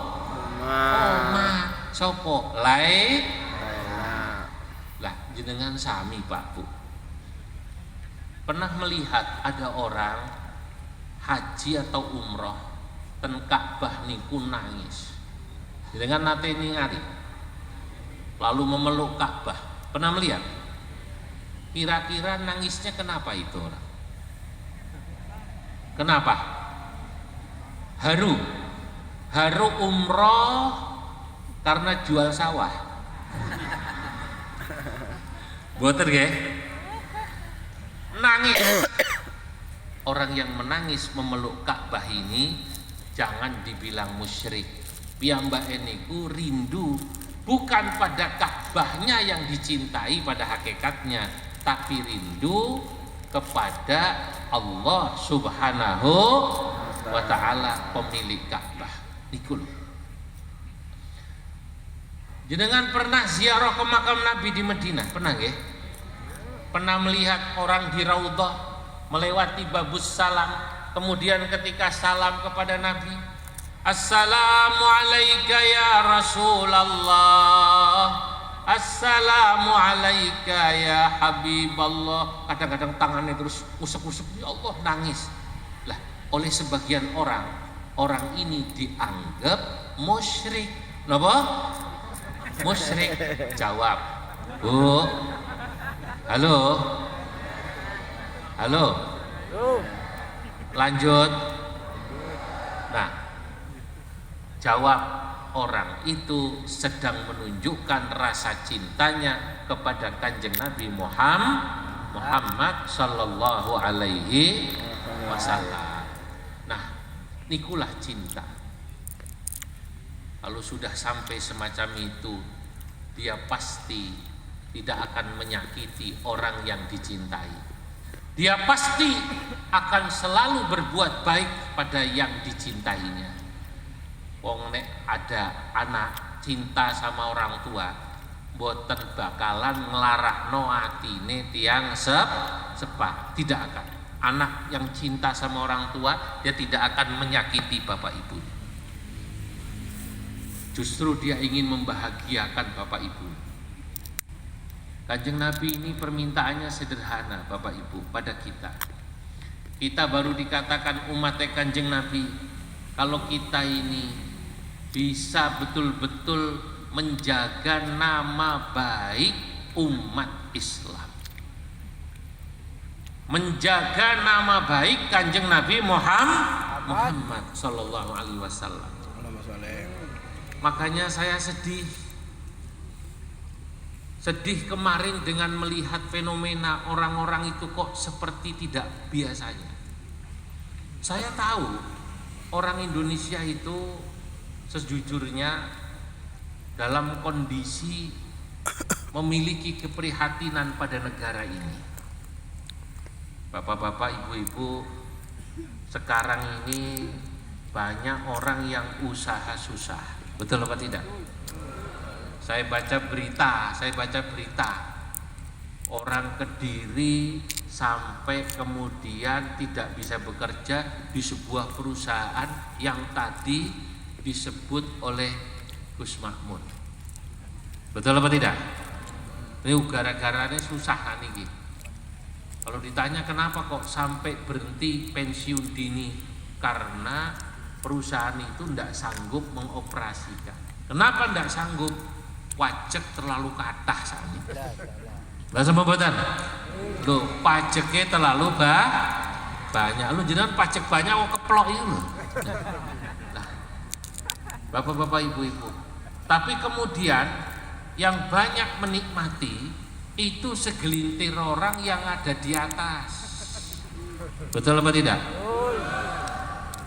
omah. Sopo? Laila. Lah jenengan sami Pak Bu, pernah melihat ada orang haji atau umroh ten Ka'bah niku nangis? Jenengan nate ningali lalu memeluk Ka'bah, pernah melihat? Kira-kira nangisnya kenapa itu orang? Kenapa? Haru umroh karena jual sawah. Boten nggih? Nangis. Orang yang menangis memeluk Ka'bah ini jangan dibilang musyrik. Piyambake niku rindu bukan pada Ka'bahnya yang dicintai pada hakikatnya, tapi rindu kepada Allah Subhanahu wa ta'ala, pemilik Ka'bah niku lho. Jenengan pernah ziarah ke makam Nabi di Madinah? Pernah nggih? Pernah melihat orang di Raudhah melewati Babus Salam, kemudian ketika salam kepada Nabi, assalamu alayka ya Rasulullah, assalamu alayka ya Habiballah. Kadang-kadang tangannya terus usap-usap, ya Allah, nangis. Lah, oleh sebagian orang ini dianggap musyrik. Napa? Musyrik. Jawab, Bu. Halo. Halo. Lanjut. Nah, jawab orang itu sedang menunjukkan rasa cintanya kepada Kanjeng Nabi Muhammad sallallahu alaihi wasallam. Nah, nikulah cinta. Kalau sudah sampai semacam itu, dia pasti tidak akan menyakiti orang yang dicintai. Dia pasti akan selalu berbuat baik pada yang dicintainya. Wong nek ada anak cinta sama orang tua, boten bakalan nglarakno atine tiyang sepah, tidak akan. Anak yang cinta sama orang tua, dia tidak akan menyakiti bapak ibu. Justru dia ingin membahagiakan bapak ibu. Kanjeng Nabi ini permintaannya sederhana, Bapak Ibu, pada kita. Kita baru dikatakan umat Kanjeng Nabi kalau kita ini bisa betul-betul menjaga nama baik umat Islam, menjaga nama baik Kanjeng Nabi Muhammad Sallallahu Alaihi Wasallam. Makanya saya sedih kemarin dengan melihat fenomena orang-orang itu kok seperti tidak biasanya. Saya tahu orang Indonesia itu sejujurnya dalam kondisi memiliki keprihatinan pada negara ini. Bapak-bapak, ibu-ibu, sekarang ini banyak orang yang usaha susah. Betul apa tidak? Saya baca berita orang Kediri sampai kemudian tidak bisa bekerja di sebuah perusahaan yang tadi disebut oleh Gus Mahmud. Betul apa tidak? Ini gara-garanya susah kan ini. Kalau ditanya kenapa kok sampai berhenti pensiun dini, karena perusahaan itu tidak sanggup mengoperasikan. Kenapa tidak sanggup? Pajak terlalu kathah saat ini. Bahasa pembuatan. Loh, pajaknya terlalu banyak. Lu jenengan pajak banyak kok keplok itu loh. Nah, bapak-bapak, ibu-ibu. Tapi kemudian yang banyak menikmati itu segelintir orang yang ada di atas. Betul apa tidak?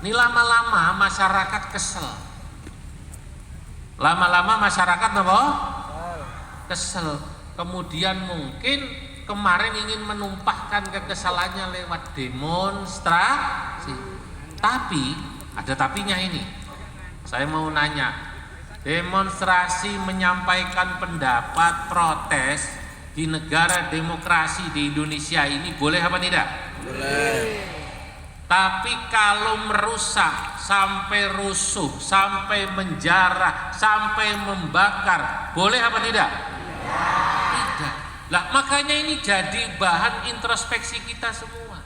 Ini lama-lama masyarakat kesel. Lama-lama masyarakat apa? Kesel. Kemudian mungkin kemarin ingin menumpahkan kekesalannya lewat demonstrasi. Tapi ada tapinya ini. Saya mau nanya, demonstrasi menyampaikan pendapat protes di negara demokrasi di Indonesia ini boleh apa tidak? Boleh. Tapi kalau merusak sampai rusuh, sampai menjarah, sampai membakar, boleh apa tidak? Tidak. Lah makanya ini jadi bahan introspeksi kita semua.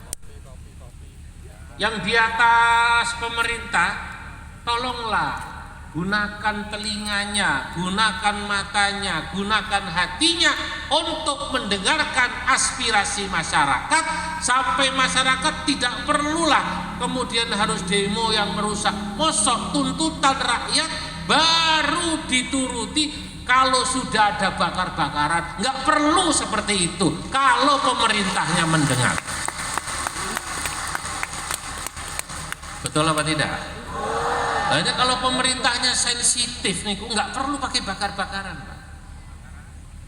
Yang di atas pemerintah, tolonglah gunakan telinganya, gunakan matanya, gunakan hatinya untuk mendengarkan aspirasi masyarakat, sampai masyarakat tidak perlulah kemudian harus demo yang merusak. Mosok tuntutan rakyat baru dituruti kalau sudah ada bakar-bakaran. Nggak perlu seperti itu kalau pemerintahnya mendengar. Betul apa tidak? Hanya kalau pemerintahnya sensitif niku nggak perlu pakai bakar-bakaran, Pak.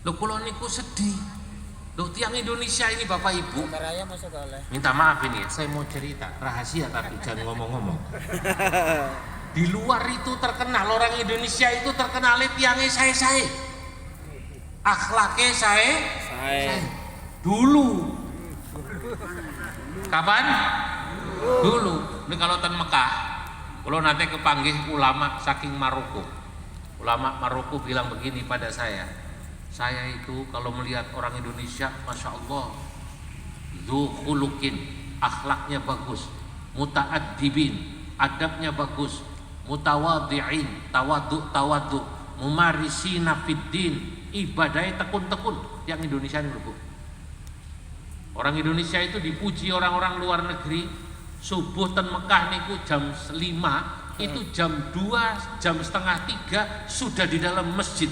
Loh, kula niku sedih. Loh, tiang Indonesia ini Bapak Ibu. Minta maaf ini, saya mau cerita rahasia tapi jangan ngomong-ngomong. Di luar itu terkenal, orang Indonesia itu terkenal tiangnya saya. Akhlaknya saya. Dulu. Kapan? Dulu. Ini kalau ten Mekah, kalau nanti kepanggih ulama saking Maroko. Ulama Maroko bilang begini pada saya itu kalau melihat orang Indonesia, Masya Allah, dzu khuluqin, akhlaknya bagus, muta'addibin, adabnya bagus, mutawadhi'in, tawadhu, mumarisina fiddin, ibadahnya tekun-tekun. Yang Indonesia ini Bu. Orang Indonesia itu dipuji orang-orang luar negeri. Subuh ten Mekah niku jam 5, itu jam 2, jam setengah 3 sudah di dalam masjid,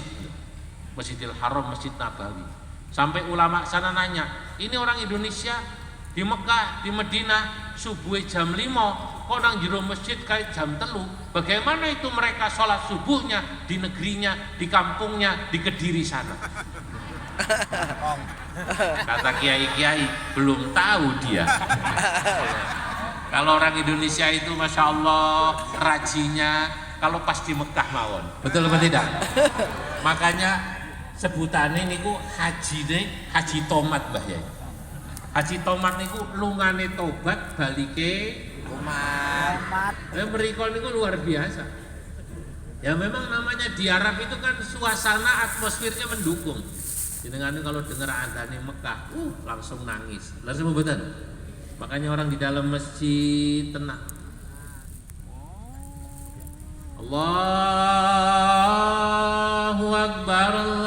Masjidil Haram, Masjid Nabawi. Sampai ulama sana nanya, ini orang Indonesia di Mekah, di Medina subuh jam 5, kok nang jero masjid kayak jam 3. Bagaimana itu mereka sholat subuhnya di negerinya, di kampungnya, di Kediri sana? Kata kiai-kiai, belum tahu dia. Kalau orang Indonesia itu Masya Allah rajinnya, kalau pas di Mekah mawon. Betul apa tidak? Makanya sebutannya niku haji tomat Mbah Yai. Haji tomat niku lungane tobat balike umat. Ya mriko niku luar biasa. Ya memang namanya di Arab itu kan suasana atmosfernya mendukung. Jenengan kalau dengar adzane Mekah, langsung nangis. Langsung mboten. Makanya orang di dalam masjid tenang. Allahu Akbar, Allahu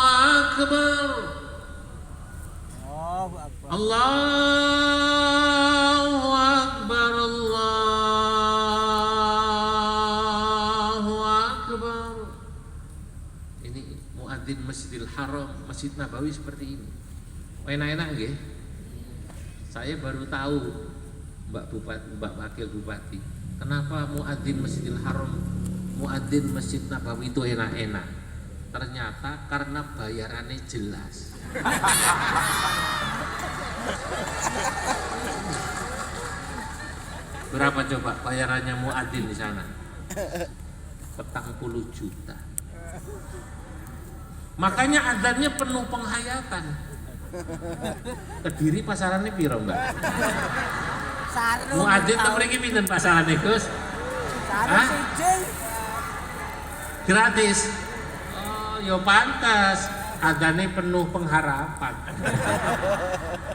Akbar, Allahu Akbar, Allahu Akbar. Ini muadzin Masjidil Haram, Masjid Nabawi seperti ini. Enak-enak nggih? Saya baru tahu Mbak Bupati, Mbak Wakil Bupati, kenapa muadzin Masjidil Haram, muadzin Masjid Nabawi itu enak-enak? Ternyata karena bayarannya jelas. Berapa coba bayarannya muadzin di sana? 40 juta. Makanya adzannya penuh penghayatan. Kediri pasarannya piro Mbak? Muadzin teng mriki pinten pasarane Gus? Hah? Gratis. Oh, ya pantas. Adzannya penuh pengharapan.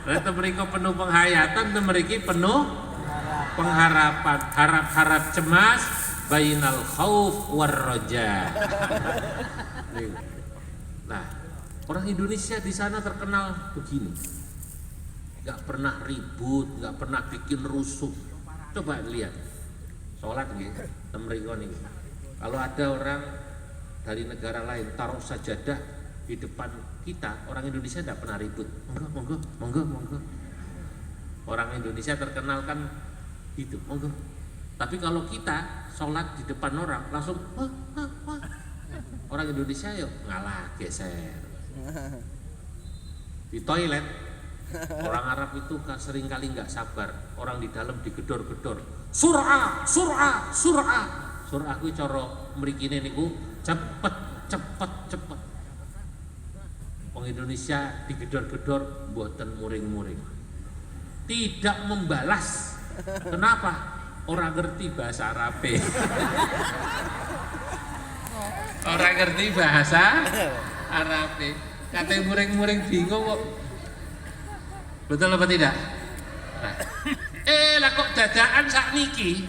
Berarti mriki penuh penghayatan, teng mriki penuh pengharapan. Harap-harap cemas bainal khauf war raja. Nah, orang Indonesia di sana terkenal begini, nggak pernah ribut, nggak pernah bikin rusuh. Coba lihat, sholat nih, temriko nih. Kalau ada orang dari negara lain taruh sajadah di depan kita, orang Indonesia nggak pernah ribut. Monggo. Orang Indonesia terkenal kan itu, monggo. Tapi kalau kita sholat di depan orang langsung wah. Orang Indonesia yuk ngalah geser. Di toilet orang Arab itu sering kali nggak sabar, orang di dalam digedor-gedor. Sur'a. Sur'a kuwi cara mrikine niku cepet. Wong Indonesia digedor-gedor mboten muring-muring. Tidak membalas. Kenapa? Orang ngerti bahasa Arab. Orang ngerti bahasa Arab. Katanya muring-muring bingung kok. Betul apa tidak? Nah. Lah kok dadaan sakniki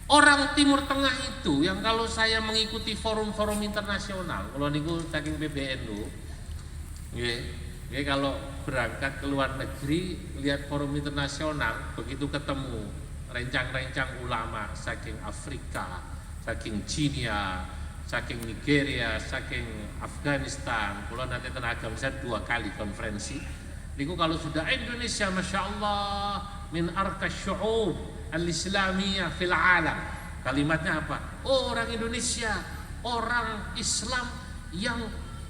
orang Timur Tengah itu yang kalau saya mengikuti forum-forum internasional, kalau niku saking PBNU, nggih kalau berangkat ke luar negeri lihat forum internasional, begitu ketemu rencang-rencang ulama saking Afrika, saking China, saking Nigeria, saking Afghanistan, kalau nanti tenaga saya 2 kali konferensi. Niku kalau sudah Indonesia, Masya Allah, min arka syu'ub al-islamiyah fil alam. Kalimatnya apa? Oh, orang Indonesia, orang Islam yang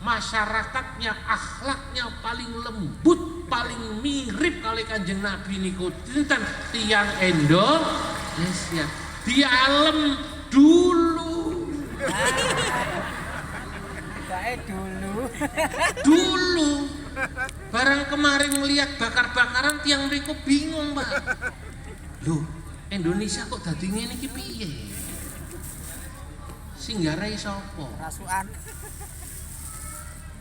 masyarakatnya, akhlaknya paling lembut, paling mirip kali Kanjeng Nabi niku dinten tiyang Indonesia di alam dulu. Dulu Barang kemarin melihat bakar-bakaran tiang mriku bingung, Pak. Loh, Indonesia kok dadi ngene iki piye? Sing garai sapa? Rasukan.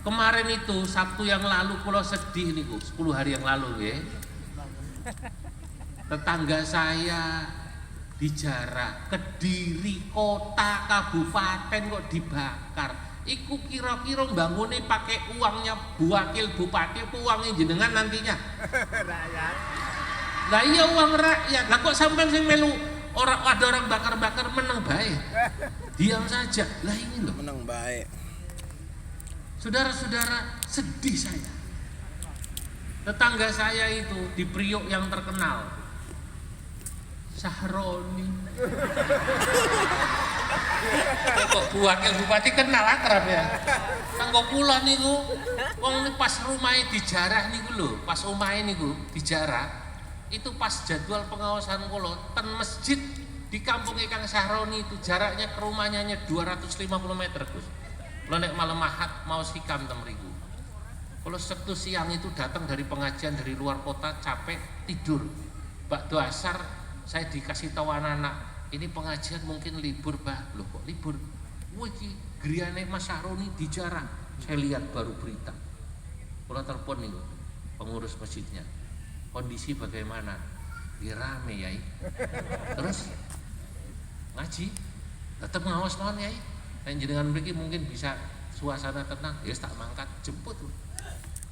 Kemarin itu Sabtu yang lalu kula sedih niku, 10 hari yang lalu nggih. Tetangga saya di Jarak, Kediri, kota, kabupaten kok dibakar. Iku kira-kira bangunnya pakai uangnya wakil bupati apa uangnya jenengan nantinya? Rakyat. Lah iya uang rakyat. Lah kok sampean sing melu ada orang bakar-bakar meneng baik. Diam saja. Lah ini loh. Menang baik. Saudara-saudara, sedih saya. Tetangga saya itu di Priok yang terkenal, Sahroni. Kok wakil bupati kenal akrab ya? Kanggo kula niku, wong pas rumahe dijarah niku lho, pas omahe niku dijarah, itu pas jadwal pengawasan kula ten masjid di kampung Kang Sahroni itu jaraknya ke rumahnya hanya 250 meter, Gus. Kalau nek malam Ahad mau sikam tem mriku. Kalau Sabtu siang itu datang dari pengajian dari luar kota capek tidur. Bakdo asar saya dikasih tahu anak-anak, ini pengajian mungkin libur, Pak. Loh kok libur? Wah iki griyane Mas Sahroni dijarah. Saya lihat baru berita. Kalau telepon nih pengurus masjidnya. Kondisi bagaimana? Ya rame ya. Terus ngaji tetap ngawas mawon ya. Dan jenengan mriki mungkin bisa suasana tenang, ya tak mangkat jemput.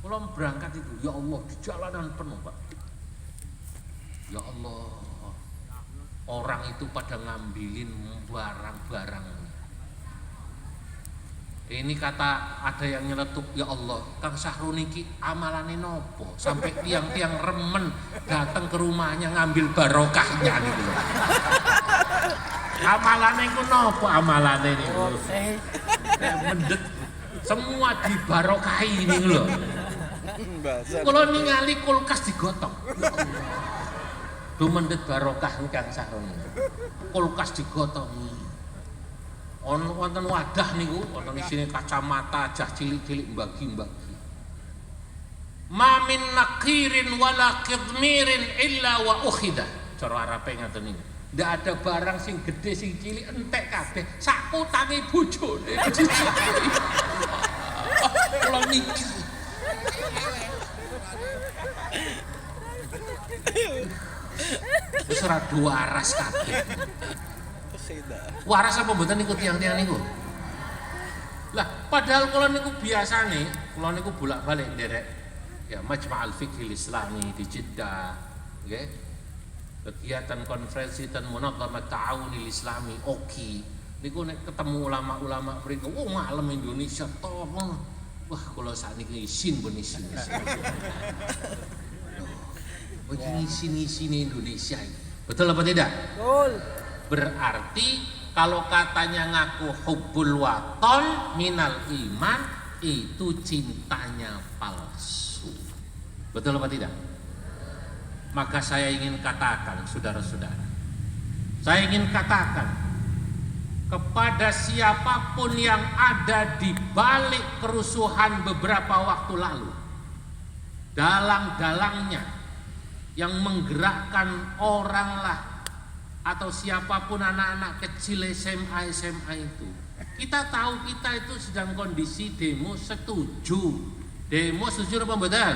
Kalau berangkat itu, ya Allah di jalanan penuh, Pak. Ya Allah, orang itu pada ngambilin barang-barang. Ini kata ada yang nyeletuk, ya Allah, Kang Sahroni ki amalane nopo sampai tiang-tiang remen datang ke rumahnya ngambil barokahnya gitu. Amalane ku nopo amalane niku? Mendet semua dibarokahi ini lho. Kalau ningali kulkas digotong. Duh mendet barokah Kang Sahroni. Kulkas digotong. Wonten wadah niku, wonten isine kacamata cah cilik-cilik mbagi-mbagi. Ma min naqirin wala qidmirin illa wa ukhidah. Cara Arabe ngaten niku. Ndak ada barang sing gede sing cilik entek kabeh. Sak utange bojone. Kula mikir. Wis ora waras kabeh. Waras apa mboten niku tiang-tiang niku? Lah, padahal kula niku biasane, kula niku bolak-balik nderek ya Majma'al Fiqhil Islami di Jeddah, nggih. Kegiatan konferensi dan munadhamah ta'awunil islami OKI niku nek ketemu ulama-ulama mriku malam Indonesia tolong wah kula sakniki isin pun isin isin Indonesia betul apa tidak? Betul. Berarti kalau katanya ngaku hubbul waton minal iman itu cintanya palsu, betul apa tidak? Maka saya ingin katakan, saudara-saudara, saya ingin katakan kepada siapapun yang ada di balik kerusuhan beberapa waktu lalu, dalang-dalangnya yang menggerakkan orang lah atau siapapun anak-anak kecil SMA itu, kita tahu kita itu sedang kondisi demo setuju apa mboten?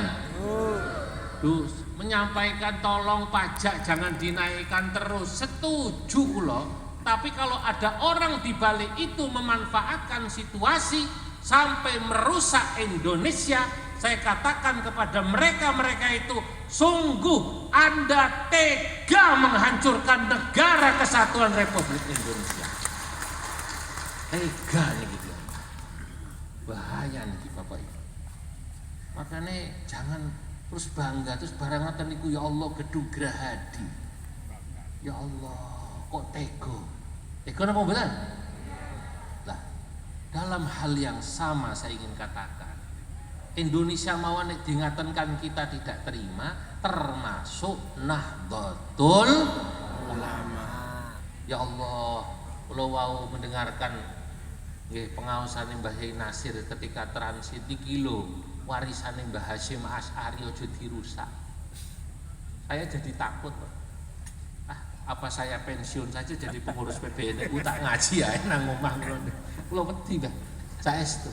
Menyampaikan tolong pajak jangan dinaikkan terus, setuju loh. Tapi kalau ada orang di balik itu memanfaatkan situasi sampai merusak Indonesia, saya katakan kepada mereka itu sungguh Anda tega menghancurkan negara kesatuan Republik Indonesia. Tega nih gitu. Bahaya nih Bapak Ibu. Makanya jangan terus bangga terus barang ngoten niku ya Allah gedung Grahadi. Ya Allah, kok tega. Tega napa mboten? Lah, dalam hal yang sama saya ingin katakan, Indonesia mawon nek dingatenkan kita tidak terima, termasuk Nahdlatul Ulama. Ya Allah, kula wau mendengarkan nggih pengaosane Mbah Yai Nasir ketika transit iki lho warisane Mbah Hasyim Asy'ari aja dirusak. Saya jadi takut. Apa saya pensiun saja jadi pengurus PBNU, tak ngaji ae nang omah kula wedi dah. Saestu.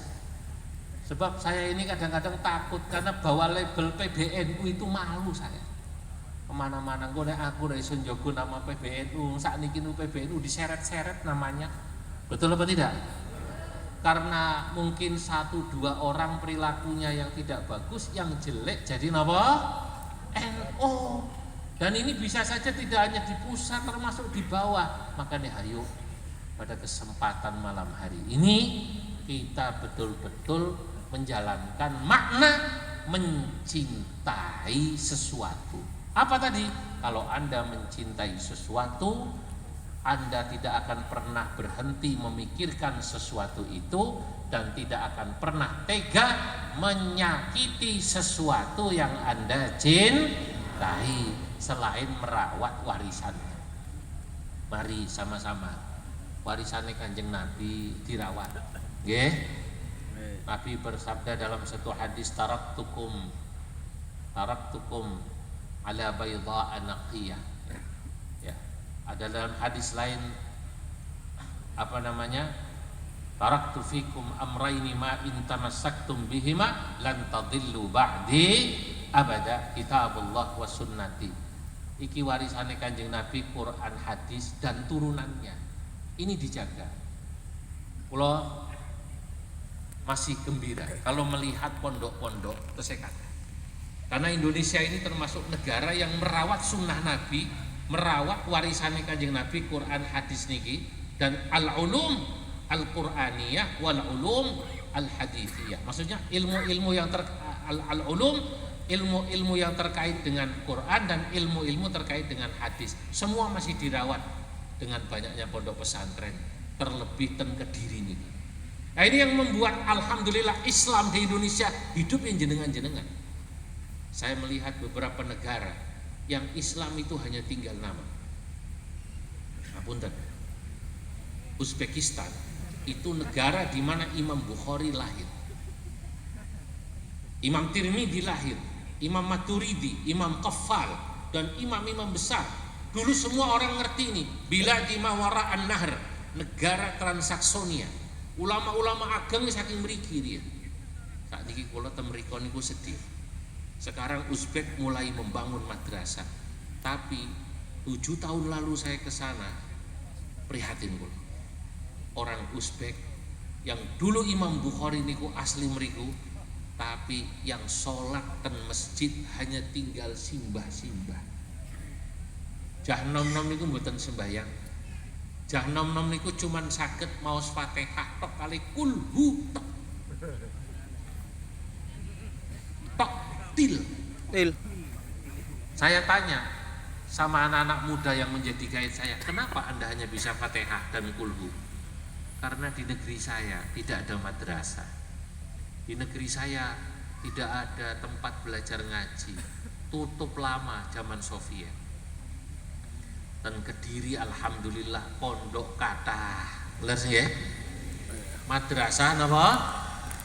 Sebab saya ini kadang-kadang takut karena bawa label PBNU itu malu saya. Kemana-mana gue aku udah iso njogo nama PBNU, saat ini PBNU diseret-seret namanya. Betul apa tidak? Karena mungkin 1-2 orang perilakunya yang tidak bagus, yang jelek jadi apa? NU. Dan ini bisa saja tidak hanya di pusat, termasuk di bawah. Makanya ayo pada kesempatan malam hari ini kita betul-betul menjalankan makna mencintai sesuatu. Apa tadi? Kalau Anda mencintai sesuatu, Anda tidak akan pernah berhenti memikirkan sesuatu itu dan tidak akan pernah tega menyakiti sesuatu yang Anda cintai selain merawat warisannya. Mari sama-sama warisannya Kanjeng Nabi dirawat. Nggih. Nabi bersabda dalam satu hadis, taraktukum ala bayda'a naqiyah. Ya. Ada dalam hadis lain apa namanya? Taraktu fikum amrayni ma in tamassaktum bihima lan tadillu ba'di abada, kitabullah wa sunnati. Iki warisane Kanjeng Nabi, Quran, hadis dan turunannya. Ini dijaga. Kula masih gembira kalau melihat pondok-pondok kesekat. Karena Indonesia ini termasuk negara yang merawat sunnah Nabi, merawat warisannya Kanjeng Nabi, Quran, hadis niki, dan al-ulum al-Qur'aniyah wal ulum al-hadithiyah. Maksudnya ilmu-ilmu yang al-ulum, ilmu-ilmu yang terkait dengan Quran dan ilmu-ilmu terkait dengan hadis. Semua masih dirawat dengan banyaknya pondok pesantren, terlebih ten Kediri ini. Nah, ini yang membuat alhamdulillah Islam di Indonesia hidup yang jenengan-jenengan. Saya melihat beberapa negara yang Islam itu hanya tinggal nama. Ngapunten. Uzbekistan itu negara di mana Imam Bukhari lahir, Imam Tirmidzi lahir, Imam Maturidi, Imam Qaffal, dan imam-imam besar. Dulu semua orang ngerti ini, bila di mawara an-nahr, negara Transaksonia. Ulama-ulama ageng saking mriki dia. Saat ini kula teng mriko niku sedih. Sekarang Uzbek mulai membangun madrasah. Tapi 7 tahun lalu saya ke sana, prihatin kula. Orang Uzbek yang dulu Imam Bukhari niku asli mriku, tapi yang sholat ten masjid hanya tinggal simbah-simbah. Jah nom-nom niku mboten sembahyang. Jah nom-nom niku cuman saged maos Fatihah tok kali kulhu tok. Tok til. Saya tanya sama anak-anak muda yang menjadi guide saya, kenapa Anda hanya bisa Fatihah dan kulhu? Karena di negeri saya tidak ada madrasah. Di negeri saya tidak ada tempat belajar ngaji, tutup lama zaman Soviet. Dan Kediri alhamdulillah pondok kata, les ya, madrasah napa?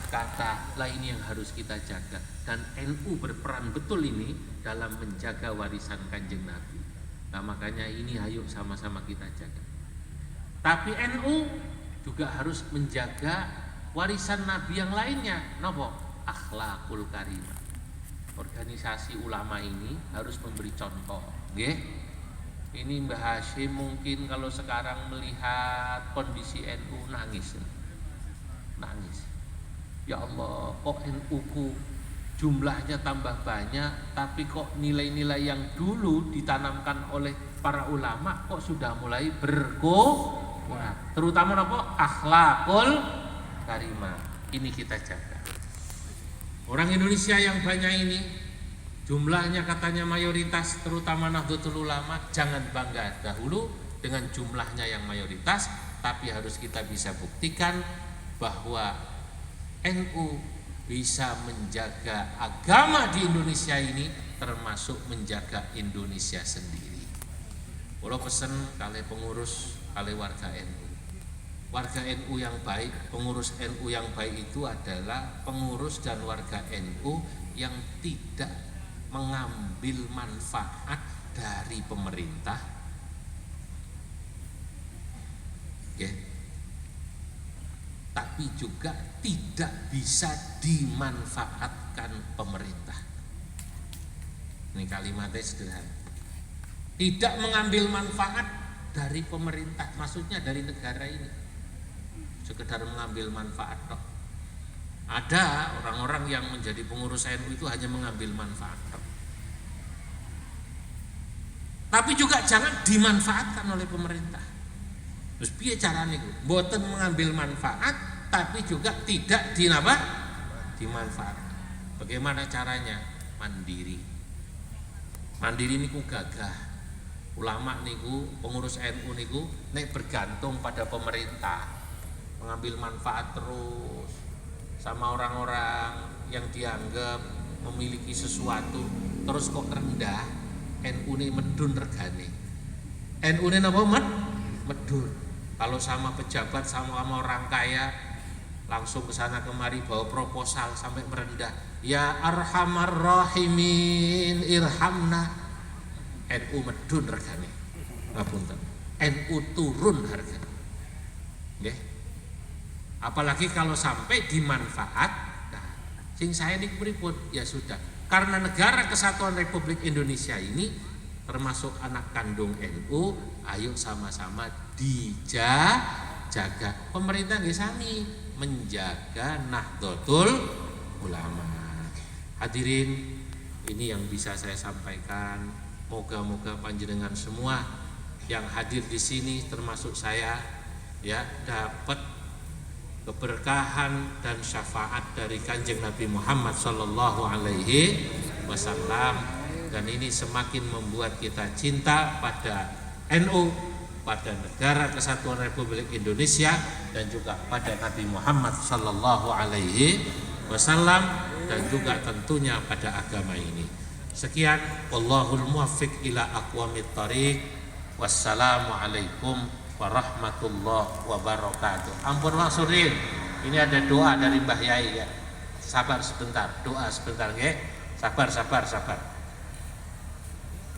Kata. Lah ini yang harus kita jaga. Dan NU berperan betul ini dalam menjaga warisan Kanjeng Nabi. Nah makanya ini ayo sama-sama kita jaga. Tapi NU juga harus menjaga warisan Nabi yang lainnya, napa? Akhlakul karimah. Organisasi ulama ini harus memberi contoh, nggih. Ini Mbah Hasyim mungkin kalau sekarang melihat kondisi NU nangis. Ya Allah, kok NU ku jumlahnya tambah banyak, tapi kok nilai-nilai yang dulu ditanamkan oleh para ulama kok sudah mulai berkurang. Terutama apa? Akhlakul karimah. Ini kita jaga. Orang Indonesia yang banyak ini, jumlahnya katanya mayoritas, terutama Nahdlatul Ulama, jangan bangga dahulu dengan jumlahnya yang mayoritas, tapi harus kita bisa buktikan bahwa NU bisa menjaga agama di Indonesia ini, termasuk menjaga Indonesia sendiri. Kalau pesen kali pengurus, kali warga NU, warga NU yang baik, pengurus NU yang baik itu adalah pengurus dan warga NU yang tidak mengambil manfaat dari pemerintah, ya, tapi juga tidak bisa dimanfaatkan pemerintah. Ini kalimatnya sederhana. Tidak mengambil manfaat dari pemerintah, maksudnya dari negara ini. Sekedar mengambil manfaat toh. Ada orang-orang yang menjadi pengurus NU itu hanya mengambil manfaat toh. Tapi juga jangan dimanfaatkan oleh pemerintah. Terus piye carane iku? Mboten mengambil manfaat tapi juga tidak dimanfaatkan. Bagaimana caranya? Mandiri. Mandiri niku gagah. Ulama niku, pengurus NU niku nek bergantung pada pemerintah, mengambil manfaat terus sama orang-orang yang dianggap memiliki sesuatu, terus kok rendah, NU ini medun regane. NU ini apa? Medun. Kalau sama pejabat, sama orang kaya, langsung ke sana kemari bawa proposal sampai merendah. Ya arhamar rahimin irhamna. NU medun regane. Ngapunten. NU turun harga. Nggih. Apalagi kalau sampai dimanfaat. Nah, sing saya niku pripun? Ya sudah. Karena Negara Kesatuan Republik Indonesia ini termasuk anak kandung NU, ayo sama-sama dijaga. Pemerintah nggih sami menjaga Nahdlatul Ulama. Hadirin, ini yang bisa saya sampaikan. Moga-moga panjenengan semua yang hadir di sini termasuk saya ya dapat keberkahan dan syafaat dari Kanjeng Nabi Muhammad sallallahu alaihi wasallam, dan ini semakin membuat kita cinta pada NU, pada Negara Kesatuan Republik Indonesia, dan juga pada Nabi Muhammad sallallahu alaihi wasallam, dan juga tentunya pada agama ini. Sekian, wallahul muwaffiq ila aqwamit thariq. Wassalamualaikum warahmatullahi wabarakatuh. Ampun Pak Surin, ini ada doa dari Mbah Yai ya. Sabar sebentar, doa sebentar nggih. Sabar.